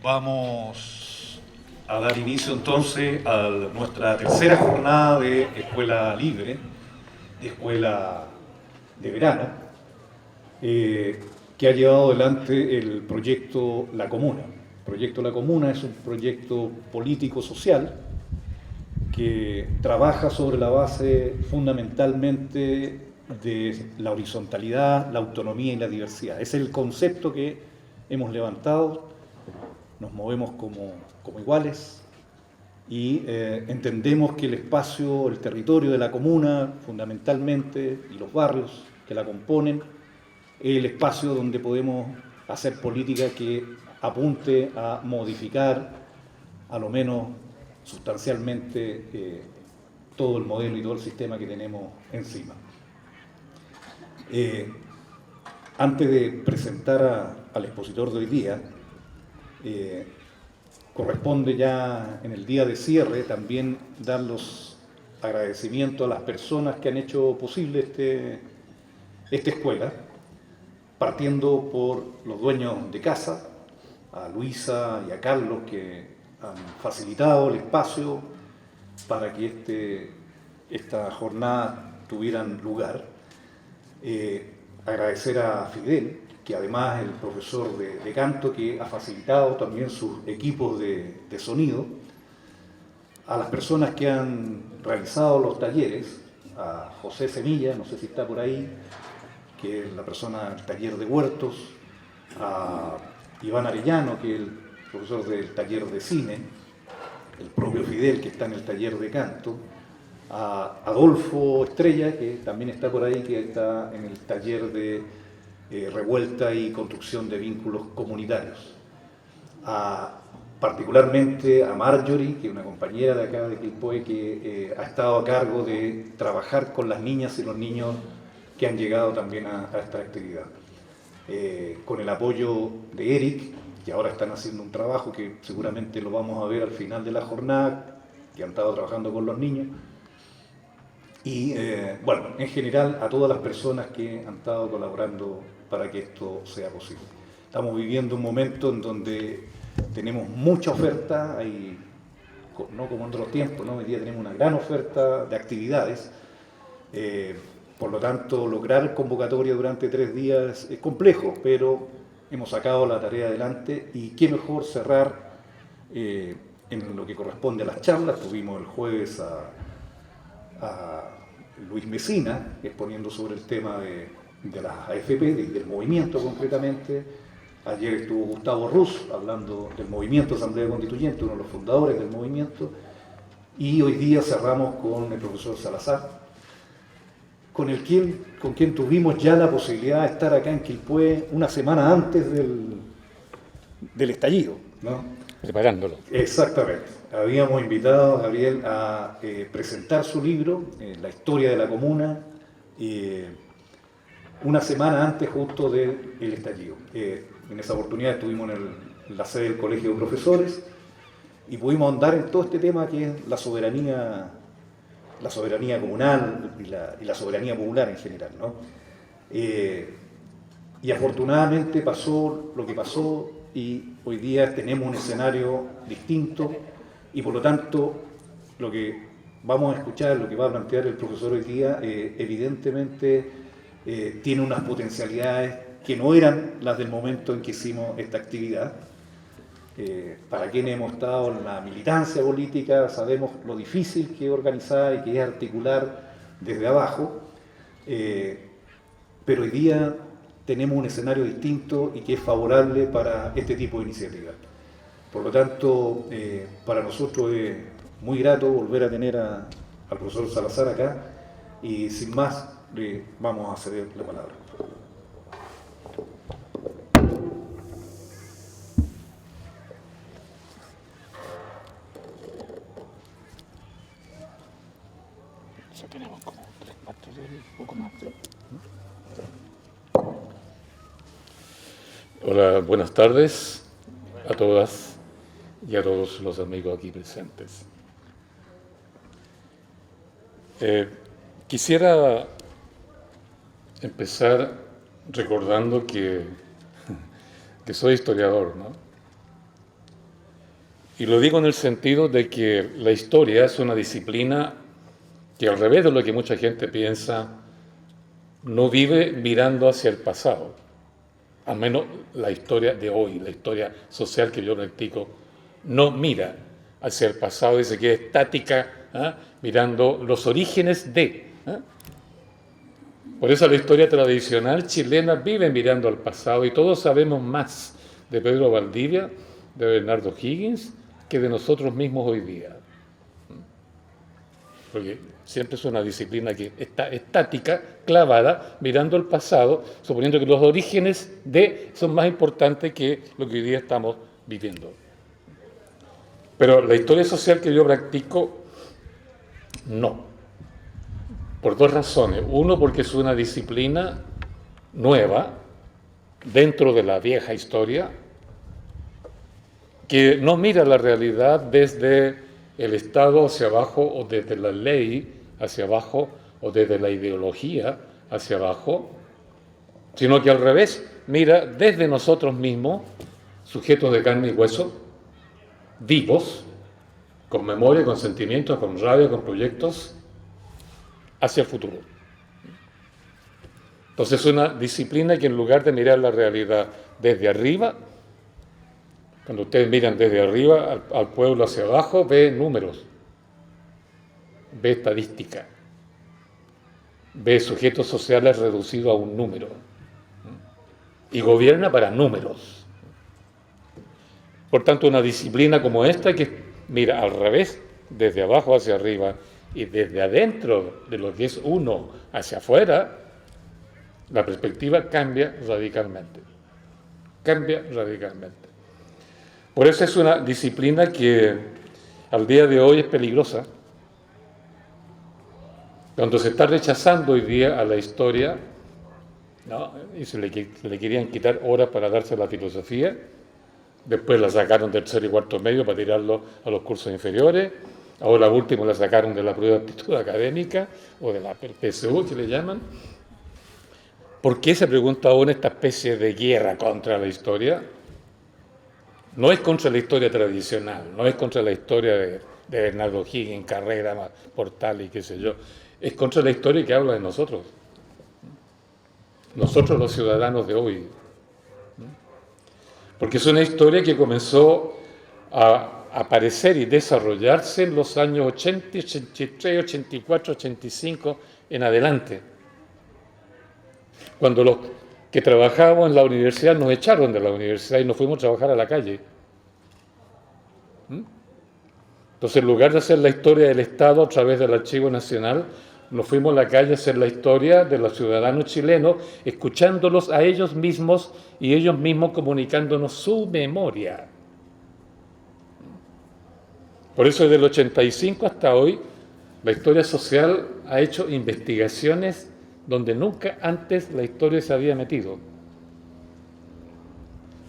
Vamos a dar inicio entonces a nuestra tercera jornada de Escuela Libre, de Escuela de Verano, que ha llevado adelante el proyecto La Comuna. El proyecto La Comuna es un proyecto político-social que trabaja sobre la base fundamentalmente de la horizontalidad, la autonomía y la diversidad. Es el concepto que hemos levantado. Nos movemos como iguales y entendemos que el espacio, el territorio de la comuna, fundamentalmente, y los barrios que la componen, es el espacio donde podemos hacer política que apunte a modificar, a lo menos sustancialmente, todo el modelo y todo el sistema que tenemos encima. Antes de presentar al expositor de hoy día, corresponde ya en el día de cierre también dar los agradecimientos a las personas que han hecho posible esta escuela, partiendo por los dueños de casa, a Luisa y a Carlos, que han facilitado el espacio para que esta jornada tuvieran lugar. Agradecer a Fidel, que además es el profesor de canto, que ha facilitado también sus equipos de sonido, a las personas que han realizado los talleres, a José Semilla, no sé si está por ahí, que es la persona del taller de huertos, a Iván Arellano, que es el profesor del taller de cine, el propio Fidel, que está en el taller de canto, a Adolfo Estrella, que también está por ahí, que está en el taller de revuelta y construcción de vínculos comunitarios. Particularmente a Marjorie, que es una compañera de acá de Quilpué, que ha estado a cargo de trabajar con las niñas y los niños que han llegado también a esta actividad. Con el apoyo de Eric, que ahora están haciendo un trabajo que seguramente lo vamos a ver al final de la jornada, que han estado trabajando con los niños. Y bueno, en general a todas las personas que han estado colaborando para que esto sea posible. Estamos viviendo un momento en donde tenemos mucha oferta, no como en otros tiempos, ¿no? Hoy día tenemos una gran oferta de actividades, por lo tanto lograr convocatoria durante 3 días es complejo, pero hemos sacado la tarea adelante y qué mejor cerrar en lo que corresponde a las charlas. Tuvimos el jueves a Luis Mesina exponiendo sobre el tema de las AFP, del movimiento concretamente. Ayer estuvo Gustavo Ruz hablando del movimiento Asamblea Constituyente, uno de los fundadores del movimiento, y hoy día cerramos con el profesor Salazar, con quien tuvimos ya la posibilidad de estar acá en Quilpué una semana antes del estallido, ¿no? Preparándolo. Exactamente. Habíamos invitado a Gabriel a presentar su libro, La historia de la comuna, una semana antes justo del estallido. En esa oportunidad estuvimos en la sede del Colegio de Profesores y pudimos ahondar en todo este tema que es la soberanía comunal y la soberanía popular en general, ¿no? Y afortunadamente pasó lo que pasó y hoy día tenemos un escenario distinto y por lo tanto lo que vamos a escuchar, lo que va a plantear el profesor hoy día, evidentemente tiene unas potencialidades que no eran las del momento en que hicimos esta actividad. Para quienes hemos estado en la militancia política sabemos lo difícil que es organizar y que es articular desde abajo, pero hoy día tenemos un escenario distinto y que es favorable para este tipo de iniciativas. Por lo tanto, para nosotros es muy grato volver a tener al profesor Salazar acá y sin más le vamos a ceder la palabra. Ya tenemos como 3/4 de poco más. Hola, buenas tardes a todas y a todos los amigos aquí presentes. Quisiera empezar recordando que soy historiador, ¿no? Y lo digo en el sentido de que la historia es una disciplina que, al revés de lo que mucha gente piensa, no vive mirando hacia el pasado. Al menos la historia de hoy, la historia social que yo practico, no mira hacia el pasado, dice que es estática, mirando los orígenes de. Por eso la historia tradicional chilena vive mirando al pasado, y todos sabemos más de Pedro Valdivia, de Bernardo Higgins, que de nosotros mismos hoy día. Porque siempre es una disciplina que está estática, clavada, mirando el pasado, suponiendo que los orígenes son más importantes que lo que hoy día estamos viviendo. Pero la historia social que yo practico, no. Por dos razones. Uno, porque es una disciplina nueva dentro de la vieja historia, que no mira la realidad desde el Estado hacia abajo, o desde la ley hacia abajo, o desde la ideología hacia abajo, sino que al revés, mira desde nosotros mismos, sujetos de carne y hueso, vivos, con memoria, con sentimientos, con rabia, con proyectos, hacia el futuro. Entonces es una disciplina que, en lugar de mirar la realidad desde arriba, cuando ustedes miran desde arriba al pueblo hacia abajo, ve números, ve estadística, ve sujetos sociales reducidos a un número, y gobierna para números. Por tanto, una disciplina como esta, que mira al revés, desde abajo hacia arriba, y desde adentro de lo que es uno hacia afuera, la perspectiva cambia radicalmente. Cambia radicalmente. Por eso es una disciplina que al día de hoy es peligrosa. Cuando se está rechazando hoy día a la historia, ¿no? Y se le querían quitar horas para darse la filosofía, después la sacaron del tercer y cuarto medio para tirarlo a los cursos inferiores, ahora último la sacaron de la prueba de aptitud académica, o de la PSU, que le llaman. ¿Por qué, se pregunta ahora, esta especie de guerra contra la historia? No es contra la historia tradicional, no es contra la historia de Bernardo Higgins, Carrera, Portal y qué sé yo. Es contra la historia que habla de nosotros. Nosotros, los ciudadanos de hoy. Porque es una historia que comenzó a aparecer y desarrollarse en los años 80, 83, 84, 85 en adelante. Cuando los que trabajábamos en la universidad nos echaron de la universidad y nos fuimos a trabajar a la calle. Entonces, en lugar de hacer la historia del Estado a través del Archivo Nacional, nos fuimos a la calle a hacer la historia de los ciudadanos chilenos, escuchándolos a ellos mismos y ellos mismos comunicándonos su memoria. Por eso, desde el 85 hasta hoy, la historia social ha hecho investigaciones donde nunca antes la historia se había metido.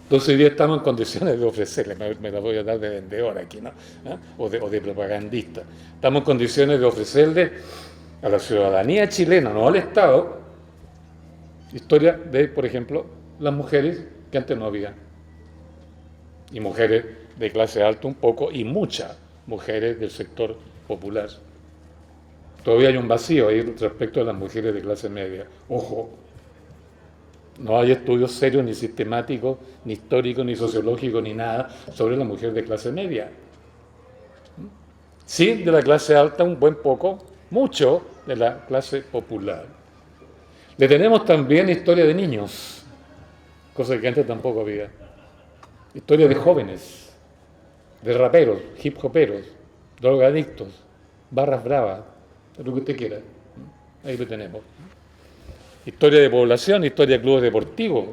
Entonces hoy día estamos en condiciones de ofrecerle, me la voy a dar de vendedor aquí, ¿no? O de propagandista. Estamos en condiciones de ofrecerle a la ciudadanía chilena, no al Estado, historia de, por ejemplo, las mujeres que antes no había. Y mujeres de clase alta un poco, y muchas mujeres del sector popular. Todavía hay un vacío ahí respecto a las mujeres de clase media. Ojo, no hay estudios serios, ni sistemáticos, ni históricos, ni sociológicos, ni nada sobre la mujer de clase media. Sí, de la clase alta un buen poco, mucho de la clase popular. Le tenemos también historia de niños, cosa que antes tampoco había. Historia de jóvenes, de raperos, hip hoperos, drogadictos, barras bravas, lo que usted quiera. Ahí lo tenemos. Historia de población, historia de clubes deportivos,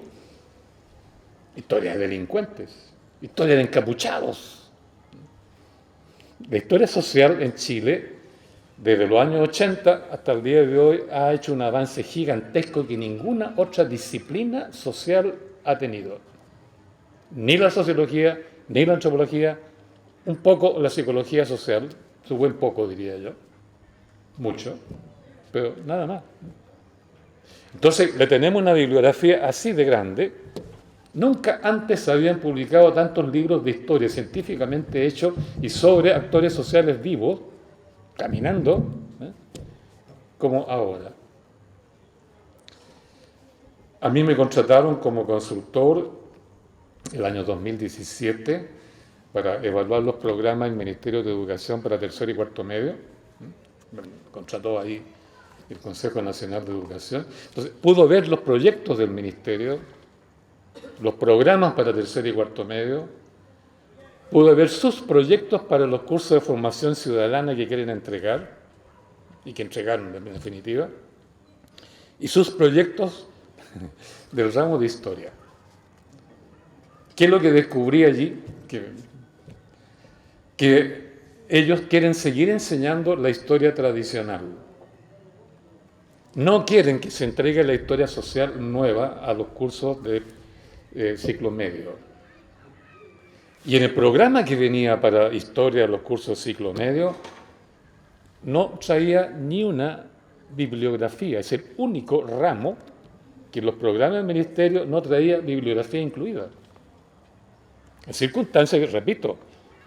historia de delincuentes, historia de encapuchados. La historia social en Chile, desde los años 80 hasta el día de hoy, ha hecho un avance gigantesco que ninguna otra disciplina social ha tenido. Ni la sociología, ni la antropología, un poco la psicología social, su buen poco diría yo, mucho, pero nada más. Entonces le tenemos una bibliografía así de grande, Nunca antes se habían publicado tantos libros de historia científicamente hechos y sobre actores sociales vivos, caminando, ¿eh?, como ahora. A mí me contrataron como consultor el año 2017 para evaluar los programas del Ministerio de Educación para tercero y cuarto medio. Me contrató ahí el Consejo Nacional de Educación. Entonces, pudo ver los proyectos del Ministerio, los programas para tercero y cuarto medio, pudo ver sus proyectos para los cursos de formación ciudadana que quieren entregar, y que entregaron en definitiva, y sus proyectos del ramo de historia. ¿Qué es lo que descubrí allí? Que ellos quieren seguir enseñando la historia tradicional. No quieren que se entregue la historia social nueva a los cursos de ciclo medio. Y en el programa que venía para historia de los cursos ciclo medio, no traía ni una bibliografía. Es el único ramo que los programas del ministerio no traía bibliografía incluida. En circunstancias que, repito,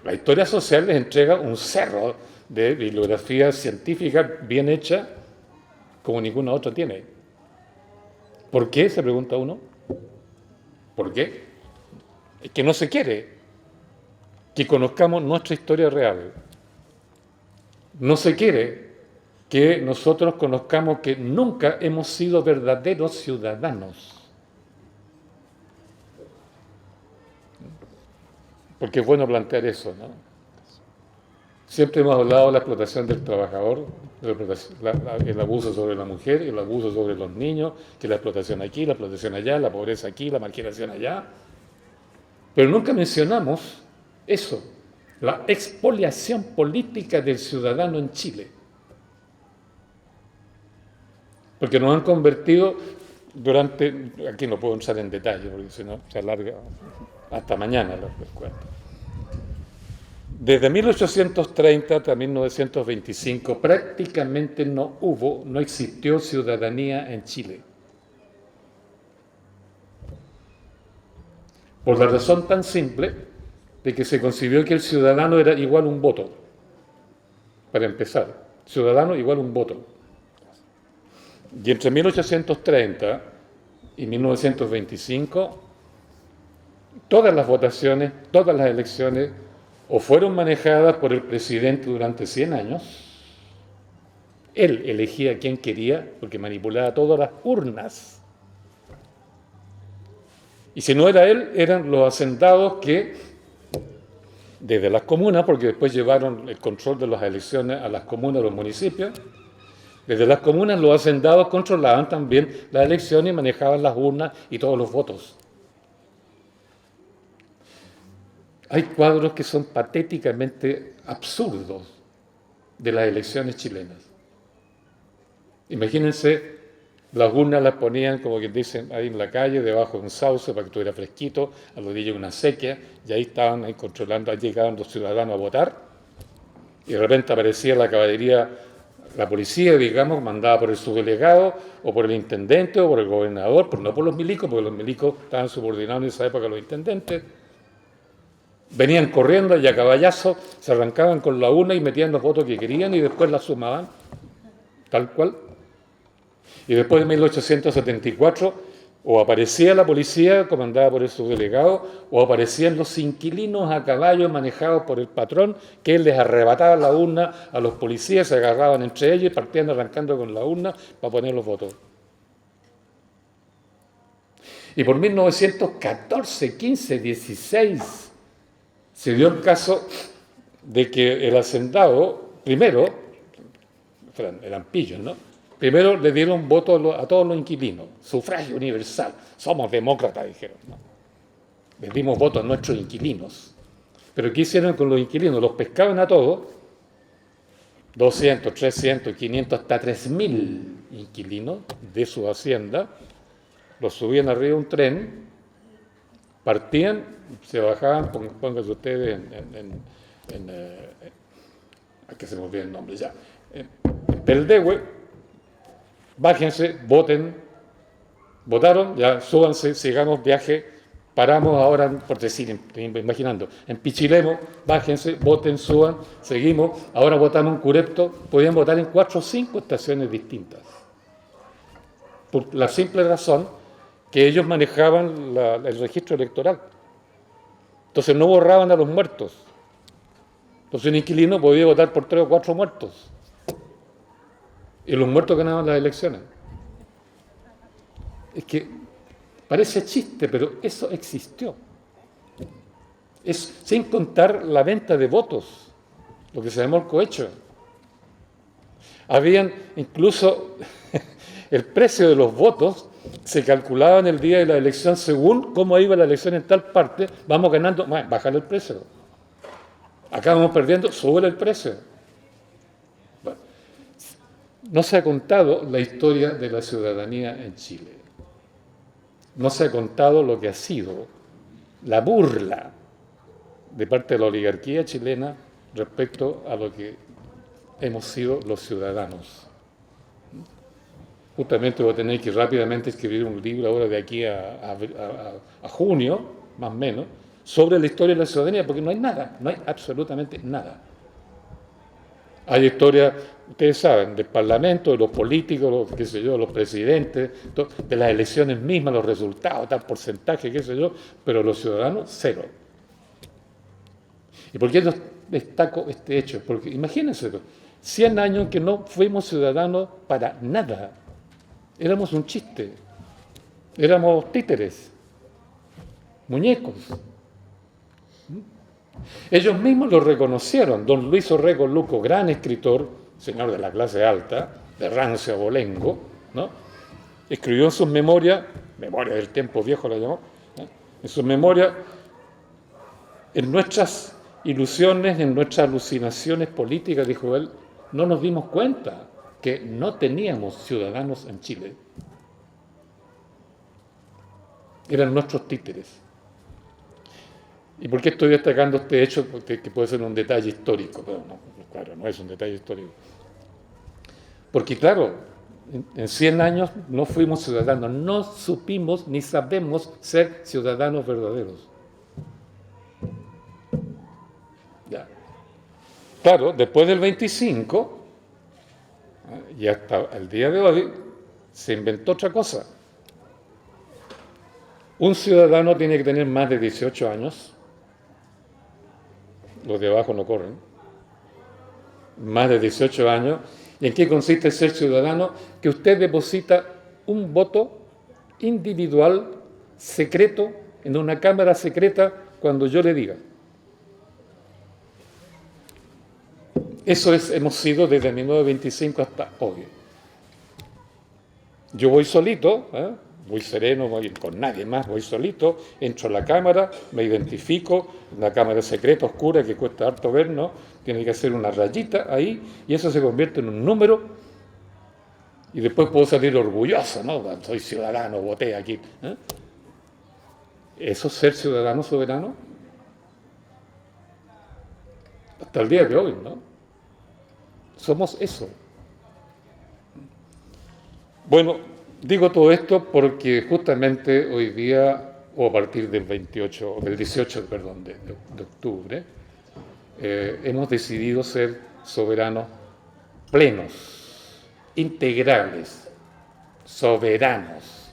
la historia social les entrega un cerro de bibliografía científica bien hecha como ninguna otra tiene. ¿Por qué? Se pregunta uno. ¿Por qué? Es que no se quiere que conozcamos nuestra historia real. No se quiere que nosotros conozcamos que nunca hemos sido verdaderos ciudadanos. Porque es bueno plantear eso, ¿no? Siempre hemos hablado de la explotación del trabajador, el abuso sobre la mujer, el abuso sobre los niños, que la explotación aquí, la explotación allá, la pobreza aquí, la marginación allá. Pero nunca mencionamos eso, la expoliación política del ciudadano en Chile. Porque nos han convertido durante, aquí no puedo entrar en detalle porque si no se alarga hasta mañana les cuento. Desde 1830 hasta 1925 prácticamente no existió ciudadanía en Chile. Por la razón tan simple de que se concibió que el ciudadano era igual a un voto. Para empezar, ciudadano igual a un voto. Y entre 1830 y 1925, todas las votaciones, todas las elecciones, o fueron manejadas por el presidente durante 100 años, él elegía a quien quería, porque manipulaba todas las urnas. Y si no era él, eran los hacendados que, desde las comunas, porque después llevaron el control de las elecciones a las comunas, a los municipios, desde las comunas los hacendados controlaban también las elecciones y manejaban las urnas y todos los votos. Hay cuadros que son patéticamente absurdos de las elecciones chilenas. Imagínense, las urnas las ponían, como que dicen, ahí en la calle, debajo de un sauce para que estuviera fresquito, a la orilla de una sequía, y ahí estaban ahí controlando, ahí llegaban los ciudadanos a votar, y de repente aparecía la caballería, la policía, digamos, mandada por el subdelegado, o por el intendente, o por el gobernador, pero no por los milicos, porque los milicos estaban subordinados en esa época a los intendentes. Venían corriendo y a caballazo se arrancaban con la urna y metían los votos que querían y después la sumaban, tal cual. Y después de 1874 o aparecía la policía comandada por el subdelegado o aparecían los inquilinos a caballo manejados por el patrón, que él les arrebataba la urna a los policías, se agarraban entre ellos y partían arrancando con la urna para poner los votos. Y por 1914, 15, 16 se dio el caso de que el hacendado, primero, eran pillos, ¿no? Primero le dieron voto a todos los inquilinos, sufragio universal, somos demócratas, dijeron, ¿no? Les dimos voto a nuestros inquilinos. Pero ¿qué hicieron con los inquilinos? Los pescaban a todos, 200, 300, 500, hasta 3.000 inquilinos de su hacienda, los subían arriba de un tren, partían, se bajaban, pónganse ustedes aquí se me olvida el nombre ya, en Peldehue, bájense, voten, votaron, ya súbanse, sigamos viaje Paramos ahora, por decir, imaginando, en Pichilemu, bájense, voten, suban, seguimos, ahora votamos en Curepto, podían votar en 4 o 5 estaciones distintas. Por la simple razón que ellos manejaban el registro electoral. Entonces no borraban a los muertos. Entonces un inquilino podía votar por 3 o 4 muertos. Y los muertos ganaban las elecciones. Es que parece chiste, pero eso existió. Es sin contar la venta de votos, lo que se llamó el cohecho. Habían incluso el precio de los votos se calculaba en el día de la elección según cómo iba la elección en tal parte. Vamos ganando, bájale el precio. Acá vamos perdiendo, sube el precio. Bueno, no se ha contado la historia de la ciudadanía en Chile. No se ha contado lo que ha sido la burla de parte de la oligarquía chilena respecto a lo que hemos sido los ciudadanos. Justamente voy a tener que rápidamente escribir un libro ahora de aquí a junio, más o menos, sobre la historia de la ciudadanía, porque no hay nada, no hay absolutamente nada. Hay historia, ustedes saben, del Parlamento, de los políticos, qué sé yo, los presidentes, de las elecciones mismas, los resultados, tal porcentaje, qué sé yo, pero los ciudadanos, cero. ¿Y por qué destaco este hecho? Porque imagínense, 100 años en que no fuimos ciudadanos para nada. Éramos un chiste, éramos títeres, muñecos. Ellos mismos lo reconocieron. Don Luis Orrego Luco, gran escritor, señor de la clase alta, de rancio abolengo, ¿no? Escribió en sus memorias, memoria del tiempo viejo la llamó, en sus memorias, en nuestras ilusiones, en nuestras alucinaciones políticas, dijo él, no nos dimos cuenta que no teníamos ciudadanos en Chile. Eran nuestros títeres. ¿Y por qué estoy destacando este hecho? Porque puede ser un detalle histórico, pero no, claro, no es un detalle histórico. Porque claro, en 100 años no fuimos ciudadanos, no supimos ni sabemos ser ciudadanos verdaderos. Ya. Claro, después del 25, y hasta el día de hoy, se inventó otra cosa. Un ciudadano tiene que tener más de 18 años, los de abajo no corren, más de 18 años. ¿Y en qué consiste ser ciudadano? Que usted deposita un voto individual, secreto, en una cámara secreta cuando yo le diga. Eso hemos sido desde 1925 hasta hoy. Yo voy solito, voy sereno, voy con nadie más, voy solito, entro a la cámara, me identifico, la cámara secreta, oscura, que cuesta harto ver, ¿no? Tiene que hacer una rayita ahí, y eso se convierte en un número, y después puedo salir orgulloso, ¿no? Soy ciudadano, voté aquí. ¿Eso es ser ciudadano soberano? Hasta el día de hoy, ¿no? Somos eso. Bueno, digo todo esto porque justamente hoy día, o a partir del 18 de octubre, hemos decidido ser soberanos plenos, integrales, soberanos.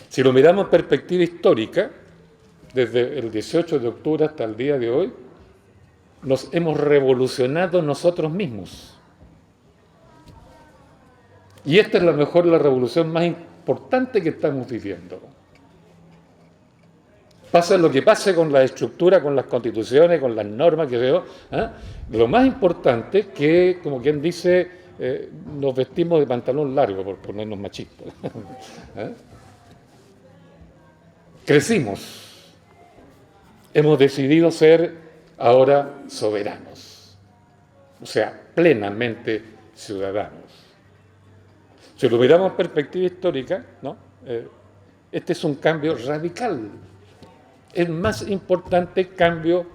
Si lo miramos en perspectiva histórica, desde el 18 de octubre hasta el día de hoy, nos hemos revolucionado nosotros mismos. Y esta es la revolución más importante que estamos viviendo. Pase lo que pase con la estructura, con las constituciones, con las normas que veo, lo más importante es que, como quien dice, nos vestimos de pantalón largo, por ponernos machistas. Crecimos. Hemos decidido ser ahora soberanos, o sea, plenamente ciudadanos. Si lo miramos en perspectiva histórica, ¿no? Este es un cambio radical, el más importante cambio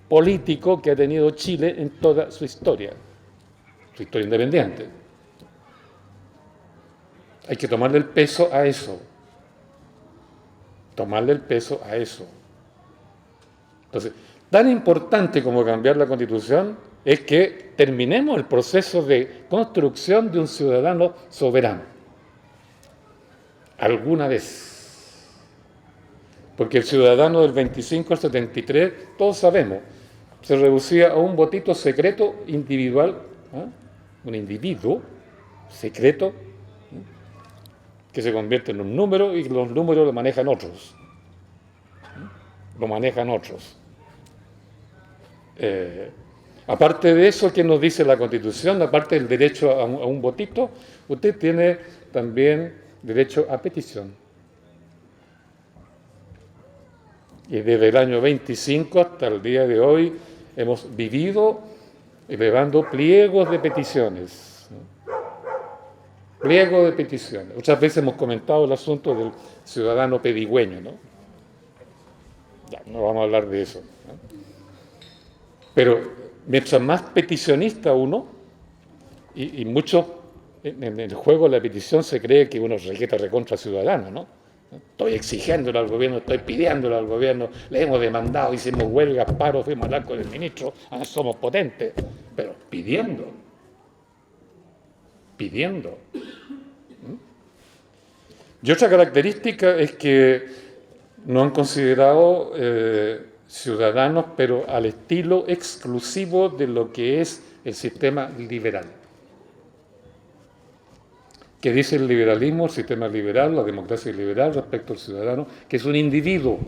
político que ha tenido Chile en toda su historia independiente. Hay que tomarle el peso a eso. Tomarle el peso a eso. Entonces, tan importante como cambiar la Constitución es que terminemos el proceso de construcción de un ciudadano soberano. Alguna vez. Porque el ciudadano del 25 al 73, todos sabemos, se reducía a un votito secreto individual, ¿eh? Un individuo secreto, ¿eh? Que se convierte en un número y los números lo manejan otros. Lo manejan otros. Aparte de eso, ¿qué nos dice la Constitución? Aparte del derecho a un votito, usted tiene también derecho a petición. Y desde el año 25 hasta el día de hoy hemos vivido elevando pliegos de peticiones. Pliegos de peticiones. Muchas veces hemos comentado el asunto del ciudadano pedigüeño, ¿no? Ya, no vamos a hablar de eso, ¿no? Pero mientras más peticionista uno, y muchos en el juego de la petición se cree que uno es recontra ciudadano, ¿no? Estoy exigiéndolo al gobierno, estoy pidiéndolo al gobierno, le hemos demandado, hicimos huelgas, paros, fuimos a hablar con el ministro, somos potentes, pero pidiendo. Y otra característica es que no han considerado ciudadanos, pero al estilo exclusivo de lo que es el sistema liberal. ¿Qué dice el liberalismo, el sistema liberal, la democracia liberal respecto al ciudadano? Que es un individuo.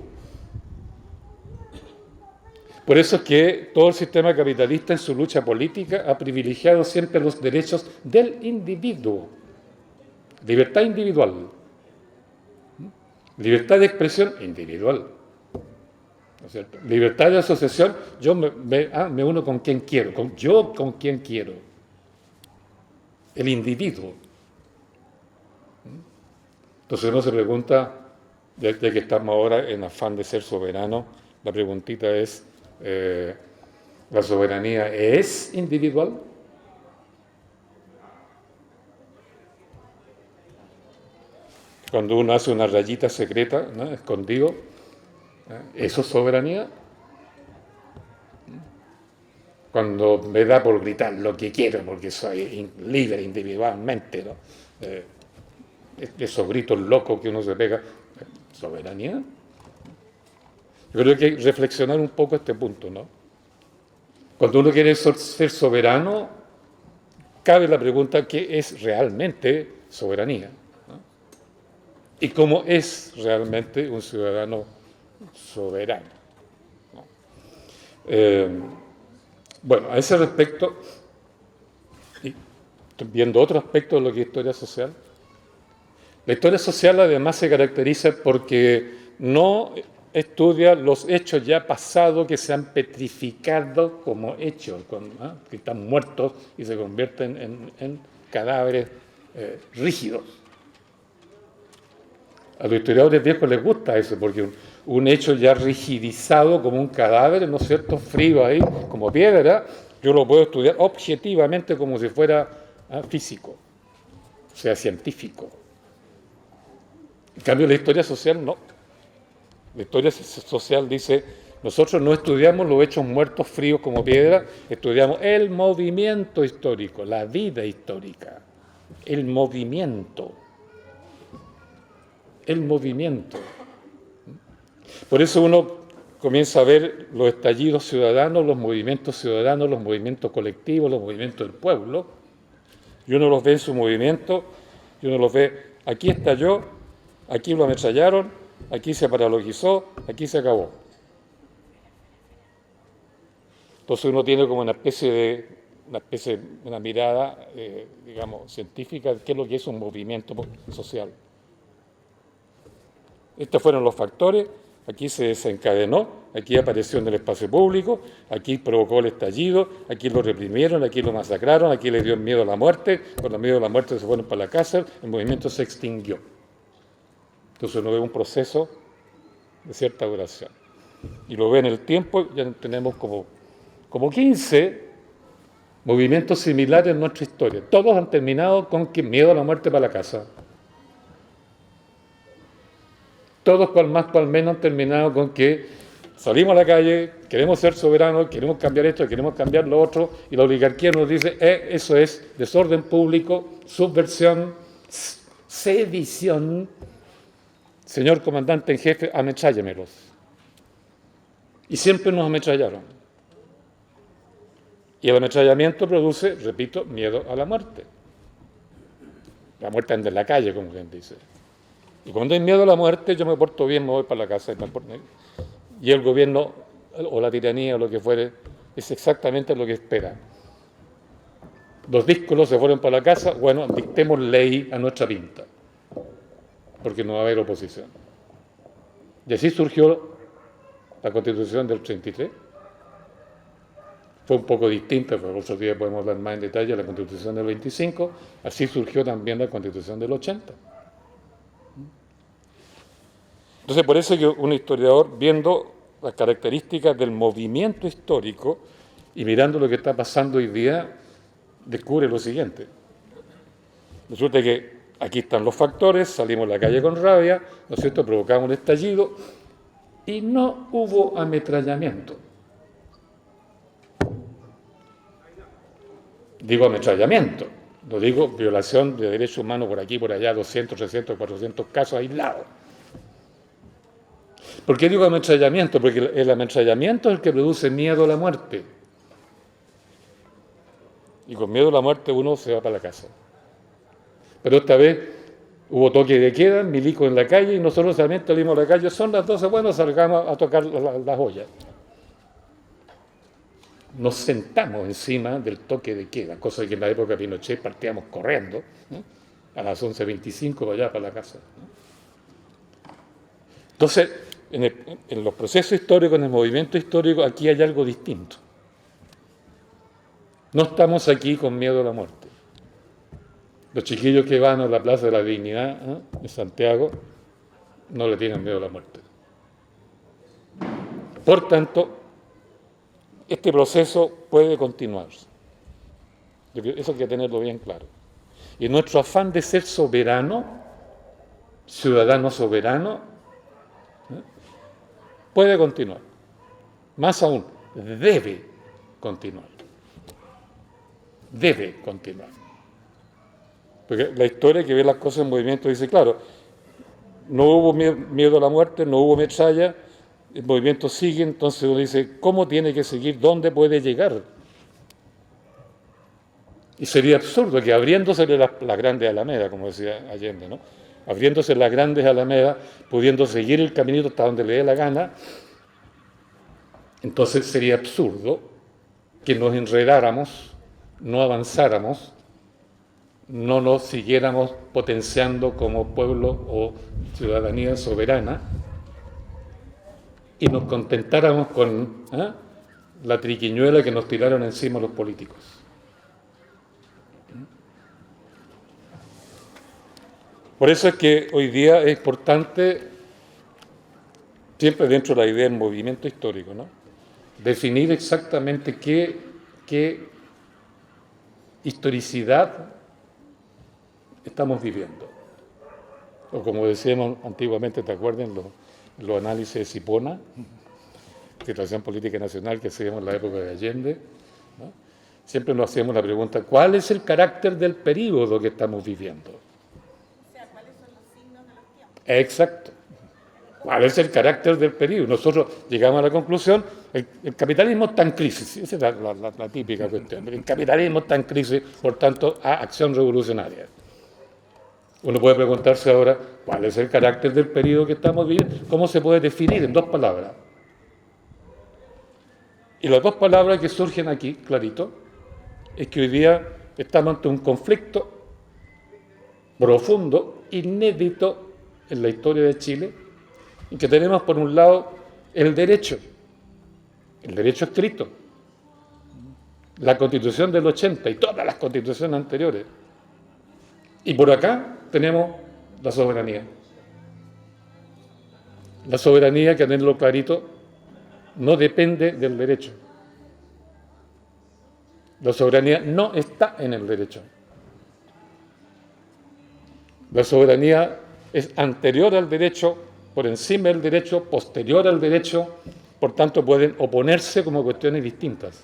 Por eso es que todo el sistema capitalista en su lucha política ha privilegiado siempre los derechos del individuo. Libertad individual. Libertad de expresión individual. ¿No es cierto? Libertad de asociación, yo me uno con quien quiero, yo con quien quiero. El individuo. Entonces uno se pregunta, ya que estamos ahora en afán de ser soberano, la preguntita es, ¿la soberanía es individual? Cuando uno hace una rayita secreta, ¿no? Escondido, ¿eso es soberanía? Cuando me da por gritar lo que quiero, porque soy libre individualmente, ¿no? Esos gritos locos que uno se pega, ¿soberanía? Yo creo que hay que reflexionar un poco este punto, ¿no? Cuando uno quiere ser soberano, cabe la pregunta, ¿qué es realmente soberanía? ¿No? ¿Y cómo es realmente un ciudadano soberano? ¿No? Bueno, a ese respecto, y viendo otro aspecto de lo que es historia social, la historia social además se caracteriza porque no estudia los hechos ya pasados que se han petrificado como hechos, que están muertos y se convierten en cadáveres rígidos. A los historiadores viejos les gusta eso, porque un hecho ya rigidizado como un cadáver, ¿no es cierto?, frío ahí, como piedra, yo lo puedo estudiar objetivamente como si fuera físico, o sea, científico. En cambio, la historia social no. La historia social dice, nosotros no estudiamos los hechos muertos fríos como piedra, estudiamos el movimiento histórico, la vida histórica, el movimiento. El movimiento. Por eso uno comienza a ver los estallidos ciudadanos, los movimientos colectivos, los movimientos del pueblo, y uno los ve en su movimiento, y uno los ve, aquí estalló, aquí lo ametrallaron, aquí se paralogizó, aquí se acabó. Entonces uno tiene como una mirada, digamos, científica de qué es lo que es un movimiento social. Estos fueron los factores, aquí se desencadenó, aquí apareció en el espacio público, aquí provocó el estallido, aquí lo reprimieron, aquí lo masacraron, aquí le dio miedo a la muerte, con el miedo a la muerte se fueron para la cárcel, el movimiento se extinguió. Entonces uno ve un proceso de cierta duración. Y lo ve en el tiempo, ya tenemos como 15 movimientos similares en nuestra historia. Todos han terminado con que miedo a la muerte para la casa. Todos cual más cual menos han terminado con que salimos a la calle, queremos ser soberanos, queremos cambiar esto, queremos cambiar lo otro, y la oligarquía nos dice, eso es desorden público, subversión, sedición. Señor comandante en jefe, ametrállemelos. Y siempre nos ametrallaron. Y el ametrallamiento produce, repito, miedo a la muerte. La muerte anda en la calle, como quien dice. Y cuando hay miedo a la muerte, yo me porto bien, me voy para la casa. Y el gobierno, o la tiranía, o lo que fuere, es exactamente lo que espera. Los díscolos se fueron para la casa, bueno, dictemos ley a nuestra pinta, porque no va a haber oposición. Y así surgió la Constitución del 33. Fue un poco distinta, pero otro día podemos hablar más en detalle de la Constitución del 25. Así surgió también la Constitución del 80. Entonces, por eso que un historiador, viendo las características del movimiento histórico y mirando lo que está pasando hoy día, descubre lo siguiente. Resulta que aquí están los factores, salimos a la calle con rabia, ¿no es cierto?, provocamos un estallido y no hubo ametrallamiento. Digo ametrallamiento, no digo violación de derechos humanos por aquí, por allá, 200, 300, 400 casos aislados. ¿Por qué digo ametrallamiento? Porque el ametrallamiento es el que produce miedo a la muerte. Y con miedo a la muerte uno se va para la casa. Pero esta vez hubo toque de queda, milicos en la calle, y nosotros solamente salimos a la calle, son las 12, bueno, salgamos a tocar las ollas. Nos sentamos encima del toque de queda, cosa que en la época de Pinochet partíamos corriendo, a las 11:25 allá para la casa. Entonces, en los procesos históricos, en el movimiento histórico, aquí hay algo distinto. No estamos aquí con miedo a la muerte. Los chiquillos que van a la Plaza de la Dignidad de Santiago no le tienen miedo a la muerte. Por tanto, este proceso puede continuar. Eso hay que tenerlo bien claro. Y nuestro afán de ser soberano, ciudadano soberano, puede continuar. Más aún, debe continuar. Debe continuar. Porque la historia que ve las cosas en movimiento dice, claro, no hubo miedo a la muerte, no hubo metralla, el movimiento sigue, entonces uno dice, ¿cómo tiene que seguir? ¿Dónde puede llegar? Y sería absurdo que abriéndose las grandes alamedas, como decía Allende, ¿no? Abriéndose las grandes alamedas, pudiendo seguir el caminito hasta donde le dé la gana, entonces sería absurdo que nos enredáramos, no avanzáramos, no nos siguiéramos potenciando como pueblo o ciudadanía soberana y nos contentáramos con la triquiñuela que nos tiraron encima los políticos. Por eso es que hoy día es importante, siempre dentro de la idea del movimiento histórico, ¿no?, definir exactamente qué historicidad estamos viviendo. O como decíamos antiguamente, ¿te acuerdas? Los análisis de Cipona, Situación Política Nacional, que hacíamos en la época de Allende, ¿no? Siempre nos hacíamos la pregunta, ¿cuál es el carácter del período que estamos viviendo? O sea, ¿cuáles son los signos de los tiempos? Exacto. ¿Cuál es el carácter del período? Nosotros llegamos a la conclusión, el capitalismo está en crisis, esa es la típica cuestión, el capitalismo está en crisis, por tanto, acción revolucionaria. Uno puede preguntarse ahora, ¿cuál es el carácter del periodo que estamos viviendo? ¿Cómo se puede definir en 2 palabras? Y las 2 palabras que surgen aquí, clarito, es que hoy día estamos ante un conflicto profundo, inédito en la historia de Chile, y que tenemos por un lado el derecho escrito, la Constitución del 80 y todas las constituciones anteriores. Y por acá tenemos la soberanía. La soberanía, que tenerlo clarito, no depende del derecho. La soberanía no está en el derecho. La soberanía es anterior al derecho por encima del derecho, posterior al derecho, por tanto pueden oponerse como cuestiones distintas.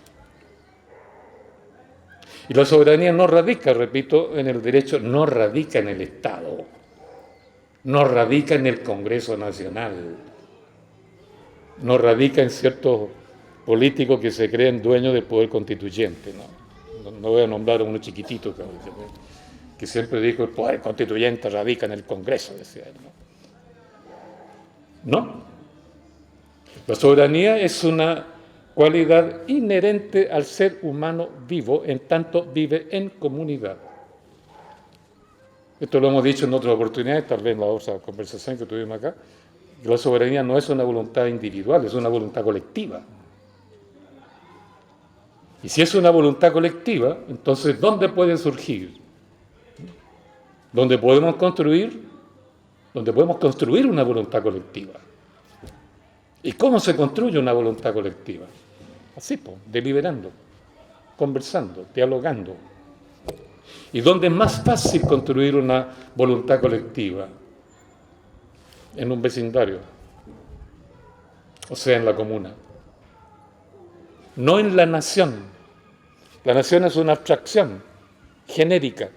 Y la soberanía no radica, repito, en el derecho, no radica en el Estado, no radica en el Congreso Nacional, no radica en ciertos políticos que se creen dueños del poder constituyente. No voy a nombrar a uno chiquitito que siempre dijo el poder constituyente radica en el Congreso, decía él. No. La soberanía es una cualidad inherente al ser humano vivo, en tanto vive en comunidad. Esto lo hemos dicho en otras oportunidades, tal vez en la otra conversación que tuvimos acá, que la soberanía no es una voluntad individual, es una voluntad colectiva. Y si es una voluntad colectiva, entonces ¿dónde puede surgir? ¿Dónde podemos construir? Donde podemos construir una voluntad colectiva. ¿Y cómo se construye una voluntad colectiva? Así, deliberando, conversando, dialogando. ¿Y dónde es más fácil construir una voluntad colectiva? En un vecindario, o sea, en la comuna. No en la nación. La nación es una abstracción genérica.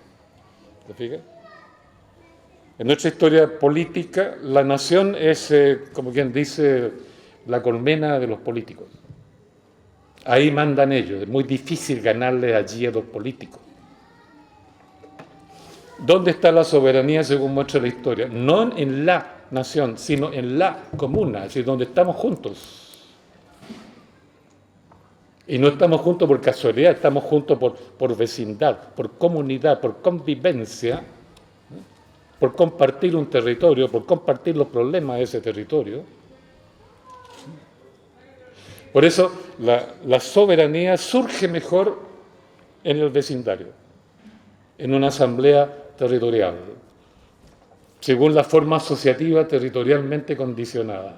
¿Te fijas? En nuestra historia política, la nación es, como quien dice, la colmena de los políticos. Ahí mandan ellos. Es muy difícil ganarle allí a los políticos. ¿Dónde está la soberanía según muestra la historia? No en la nación, sino en la comuna, es decir, donde estamos juntos. Y no estamos juntos por casualidad, estamos juntos por vecindad, por comunidad, por convivencia, por compartir un territorio, por compartir los problemas de ese territorio. Por eso la soberanía surge mejor en el vecindario, en una asamblea territorial, según la forma asociativa territorialmente condicionada.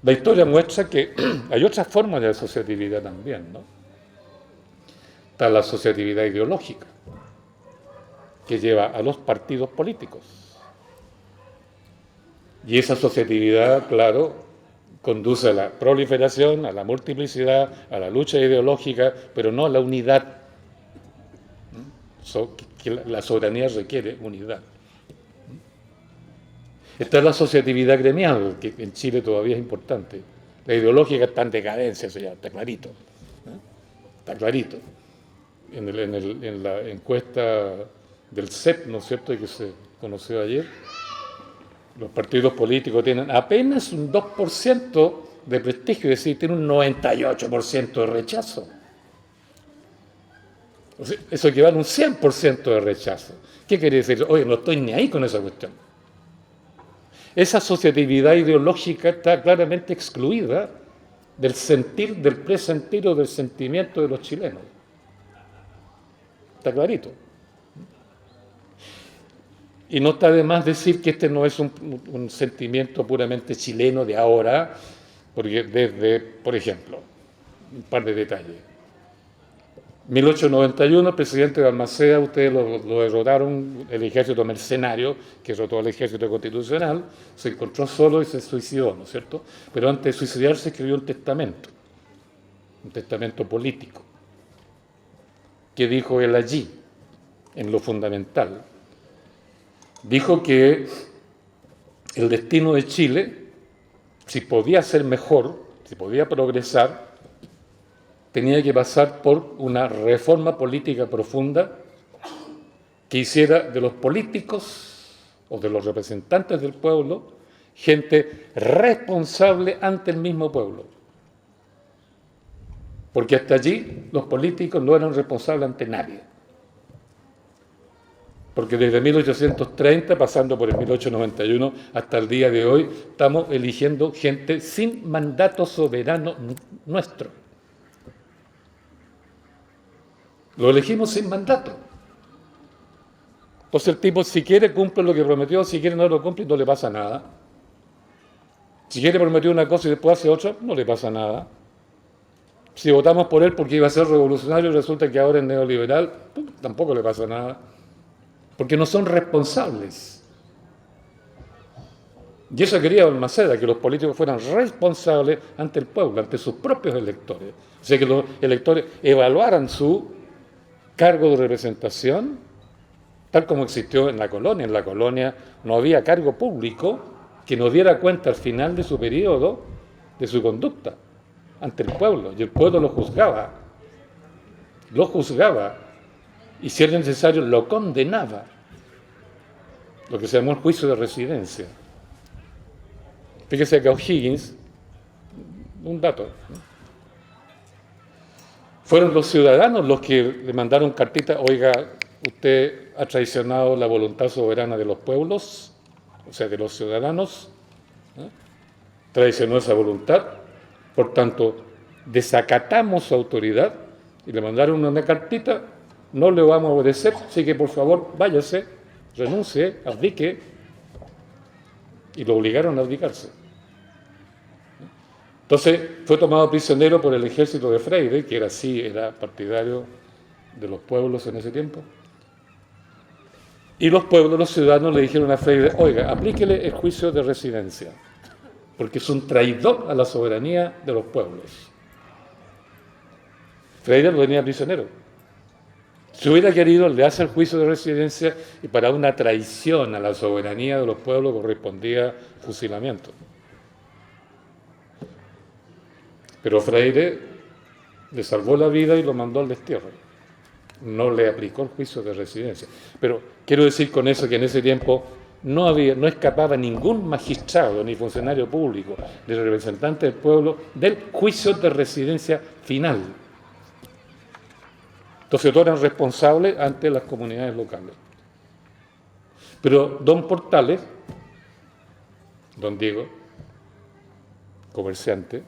La historia muestra que hay otras formas de asociatividad también, ¿no? Está la asociatividad ideológica, que lleva a los partidos políticos. Y esa asociatividad, claro, conduce a la proliferación, a la multiplicidad, a la lucha ideológica, pero no a la unidad. Que la soberanía requiere unidad. Está la asociatividad gremial, que en Chile todavía es importante. La ideológica está en decadencia, eso ya está clarito. Está clarito. En la encuesta del CEP, ¿no es cierto?, que se conoció ayer, los partidos políticos tienen apenas un 2% de prestigio, es decir, tienen un 98% de rechazo. O sea, eso equivale a un 100% de rechazo. ¿Qué quiere decir? Oye, no estoy ni ahí con esa cuestión. Esa asociatividad ideológica está claramente excluida del sentir, del presentir o del sentimiento de los chilenos. Está clarito. Y no está de más decir que este no es un sentimiento puramente chileno de ahora, porque desde, por ejemplo, un par de detalles. 1891, el presidente de Balmaceda, ustedes lo derrotaron, el ejército mercenario, que derrotó al ejército constitucional, se encontró solo y se suicidó, ¿no es cierto? Pero antes de suicidarse escribió un testamento político. ¿Qué dijo él allí? En lo fundamental. Dijo que el destino de Chile, si podía ser mejor, si podía progresar, tenía que pasar por una reforma política profunda que hiciera de los políticos o de los representantes del pueblo gente responsable ante el mismo pueblo. Porque hasta allí los políticos no eran responsables ante nadie. Porque desde 1830, pasando por el 1891, hasta el día de hoy, estamos eligiendo gente sin mandato soberano nuestro. Lo elegimos sin mandato. Entonces el tipo, si quiere, cumple lo que prometió, si quiere, no lo cumple, no le pasa nada. Si quiere, prometió una cosa y después hace otra, no le pasa nada. Si votamos por él porque iba a ser revolucionario y resulta que ahora es neoliberal, tampoco le pasa nada. Porque no son responsables. Y eso quería Balmaceda, que los políticos fueran responsables ante el pueblo, ante sus propios electores. O sea, que los electores evaluaran su cargo de representación, tal como existió en la colonia. En la colonia no había cargo público que nos diera cuenta al final de su periodo de su conducta ante el pueblo, y el pueblo lo juzgaba, y si era necesario lo condenaba, lo que se llamó el juicio de residencia. Fíjese que a O'Higgins, un dato, ¿no? Fueron los ciudadanos los que le mandaron cartita: oiga, usted ha traicionado la voluntad soberana de los pueblos, o sea, de los ciudadanos, ¿no? Traicionó esa voluntad, por tanto, desacatamos su autoridad, y le mandaron una cartita: no le vamos a obedecer, así que por favor váyase, renuncie, abdique, y lo obligaron a abdicarse. Entonces fue tomado prisionero por el ejército de Freire, que era partidario de los pueblos en ese tiempo. Y los pueblos, los ciudadanos, le dijeron a Freire: oiga, aplíquele el juicio de residencia, porque es un traidor a la soberanía de los pueblos. Freire lo tenía prisionero. Si hubiera querido, le hace el juicio de residencia, y para una traición a la soberanía de los pueblos correspondía fusilamiento. Pero Freire le salvó la vida y lo mandó al destierro. No le aplicó el juicio de residencia. Pero quiero decir con eso que en ese tiempo no escapaba ningún magistrado, ni funcionario público, ni representante del pueblo del juicio de residencia final. Entonces todos eran responsables ante las comunidades locales. Pero don Portales, don Diego, comerciante,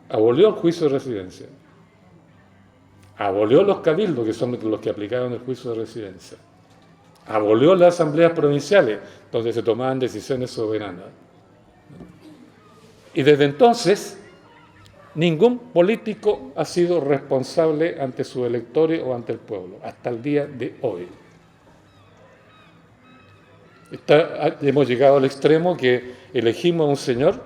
abolió el juicio de residencia, abolió los cabildos, que son los que aplicaban el juicio de residencia, abolió las asambleas provinciales, donde se tomaban decisiones soberanas. Y desde entonces, ningún político ha sido responsable ante sus electores o ante el pueblo, hasta el día de hoy. Hemos llegado al extremo que elegimos a un señor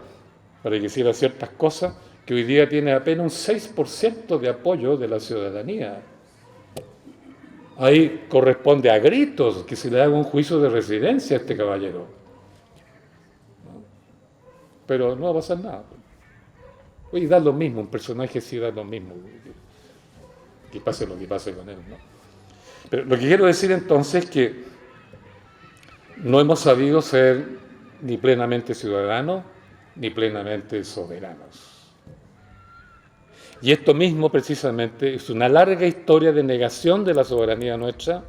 para que hiciera ciertas cosas, que hoy día tiene apenas un 6% de apoyo de la ciudadanía. Ahí corresponde a gritos que se le haga un juicio de residencia a este caballero. Pero no va a pasar nada. Oye, da lo mismo, un personaje sí da lo mismo. Que pase lo que pase con él, ¿no? Pero lo que quiero decir entonces es que no hemos sabido ser ni plenamente ciudadanos ni plenamente soberanos. Y esto mismo precisamente es una larga historia de negación de la soberanía nuestra,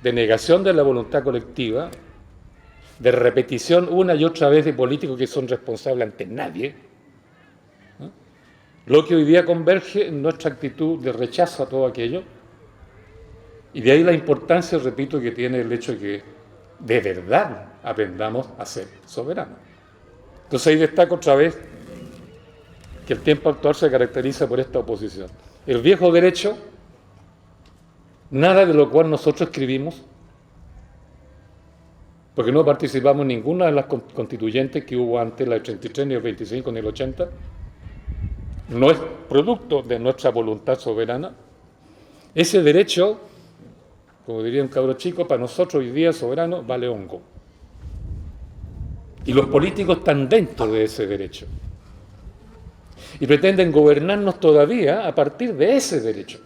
de negación de la voluntad colectiva, de repetición una y otra vez de políticos que son responsables ante nadie, ¿no? Lo que hoy día converge en nuestra actitud de rechazo a todo aquello, y de ahí la importancia, repito, que tiene el hecho de que de verdad aprendamos a ser soberanos. Entonces ahí destaco otra vez que el tiempo actual se caracteriza por esta oposición. El viejo derecho, nada de lo cual nosotros escribimos, porque no participamos en ninguna de las constituyentes que hubo antes, la del 33, ni el 25, ni el 80, no es producto de nuestra voluntad soberana. Ese derecho, como diría un cabro chico, para nosotros hoy día soberano vale hongo. Y los políticos están dentro de ese derecho. Y pretenden gobernarnos todavía a partir de ese derecho.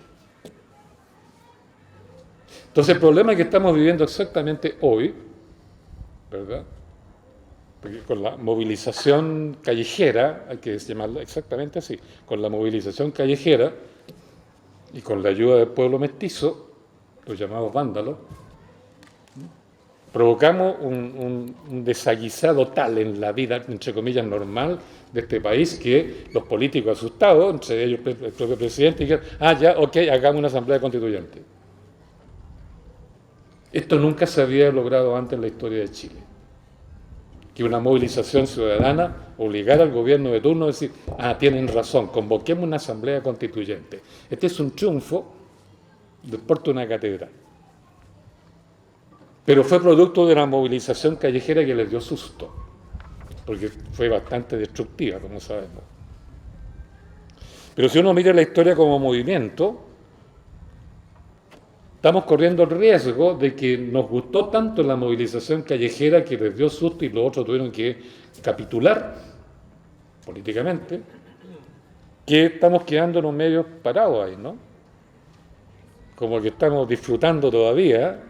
Entonces el problema que estamos viviendo exactamente hoy, ¿verdad? Porque con la movilización callejera, hay que llamarlo exactamente así, con la movilización callejera y con la ayuda del pueblo mestizo, los llamados vándalos, provocamos un desaguisado tal en la vida, entre comillas, normal de este país, que los políticos asustados, entre ellos el propio presidente, dijeron: ya, ok, hagamos una asamblea constituyente. Esto nunca se había logrado antes en la historia de Chile. Que una movilización ciudadana obligara al gobierno de turno a decir: tienen razón, convoquemos una asamblea constituyente. Este es un triunfo del porte de una catedral. pero fue producto de una movilización callejera que les dio susto, porque fue bastante destructiva, como sabemos. Pero si uno mira la historia como movimiento, estamos corriendo el riesgo de que nos gustó tanto la movilización callejera que les dio susto y los otros tuvieron que capitular políticamente, que estamos quedándonos medio parados ahí, ¿no? Como que estamos disfrutando todavía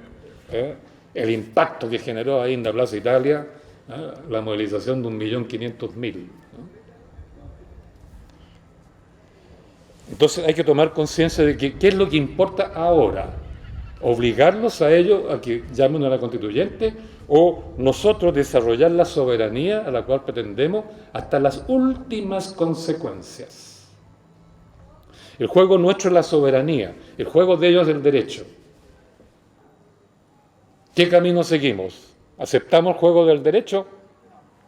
el impacto que generó ahí en la Plaza Italia la movilización de 1.500.000, ¿no? Entonces hay que tomar conciencia de que qué es lo que importa ahora. Obligarlos a ellos a que llamen a la constituyente o nosotros desarrollar la soberanía a la cual pretendemos hasta las últimas consecuencias. El juego nuestro es la soberanía, el juego de ellos es el derecho. ¿Qué camino seguimos? ¿Aceptamos el juego del derecho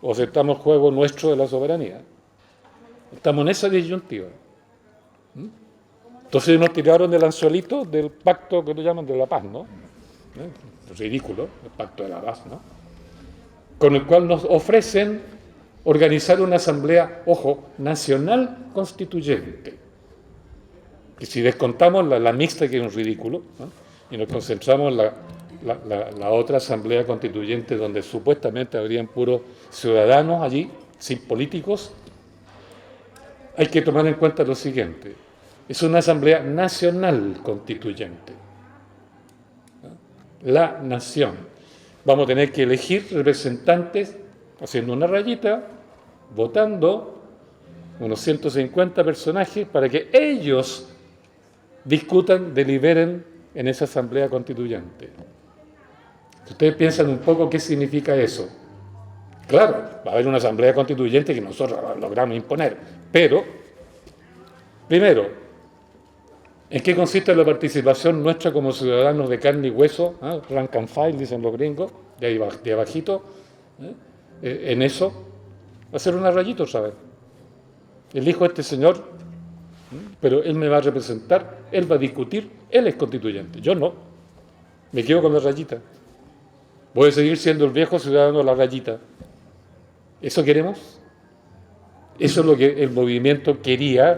o aceptamos el juego nuestro de la soberanía? Estamos en esa disyuntiva. Entonces nos tiraron del anzuelito del pacto que lo llaman de la paz, ¿no? Ridículo, el pacto de la paz, ¿no? Con el cual nos ofrecen organizar una asamblea, ojo, nacional constituyente. Que si descontamos la mixta, que es un ridículo, ¿no? Y nos concentramos en la otra asamblea constituyente donde supuestamente habrían puros ciudadanos allí, sin políticos, hay que tomar en cuenta lo siguiente. Es una asamblea nacional constituyente. La nación. Vamos a tener que elegir representantes haciendo una rayita, votando unos 150 personajes para que ellos discutan, deliberen en esa asamblea constituyente. Si ustedes piensan un poco qué significa eso. Claro, va a haber una asamblea constituyente que nosotros logramos imponer, pero, primero, ¿en qué consiste la participación nuestra como ciudadanos de carne y hueso? Rank and file, dicen los gringos, de ahí de abajito. En eso, hacer una rayita otra vez. Elijo a este señor, pero él me va a representar, él va a discutir, él es constituyente, yo no. Me quedo con la rayita. Voy a seguir siendo el viejo ciudadano de la rayita. ¿Eso queremos? ¿Eso es lo que el movimiento quiere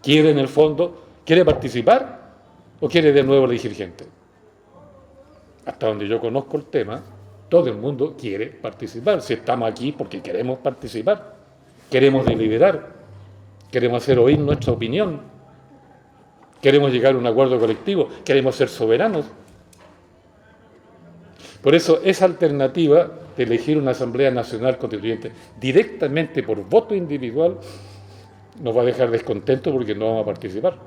en el fondo? ¿Quiere participar o quiere de nuevo elegir gente? Hasta donde yo conozco el tema, todo el mundo quiere participar. Si estamos aquí porque queremos participar, queremos deliberar, queremos hacer oír nuestra opinión, queremos llegar a un acuerdo colectivo, queremos ser soberanos. Por eso esa alternativa de elegir una Asamblea Nacional Constituyente directamente por voto individual nos va a dejar descontentos porque no vamos a participar.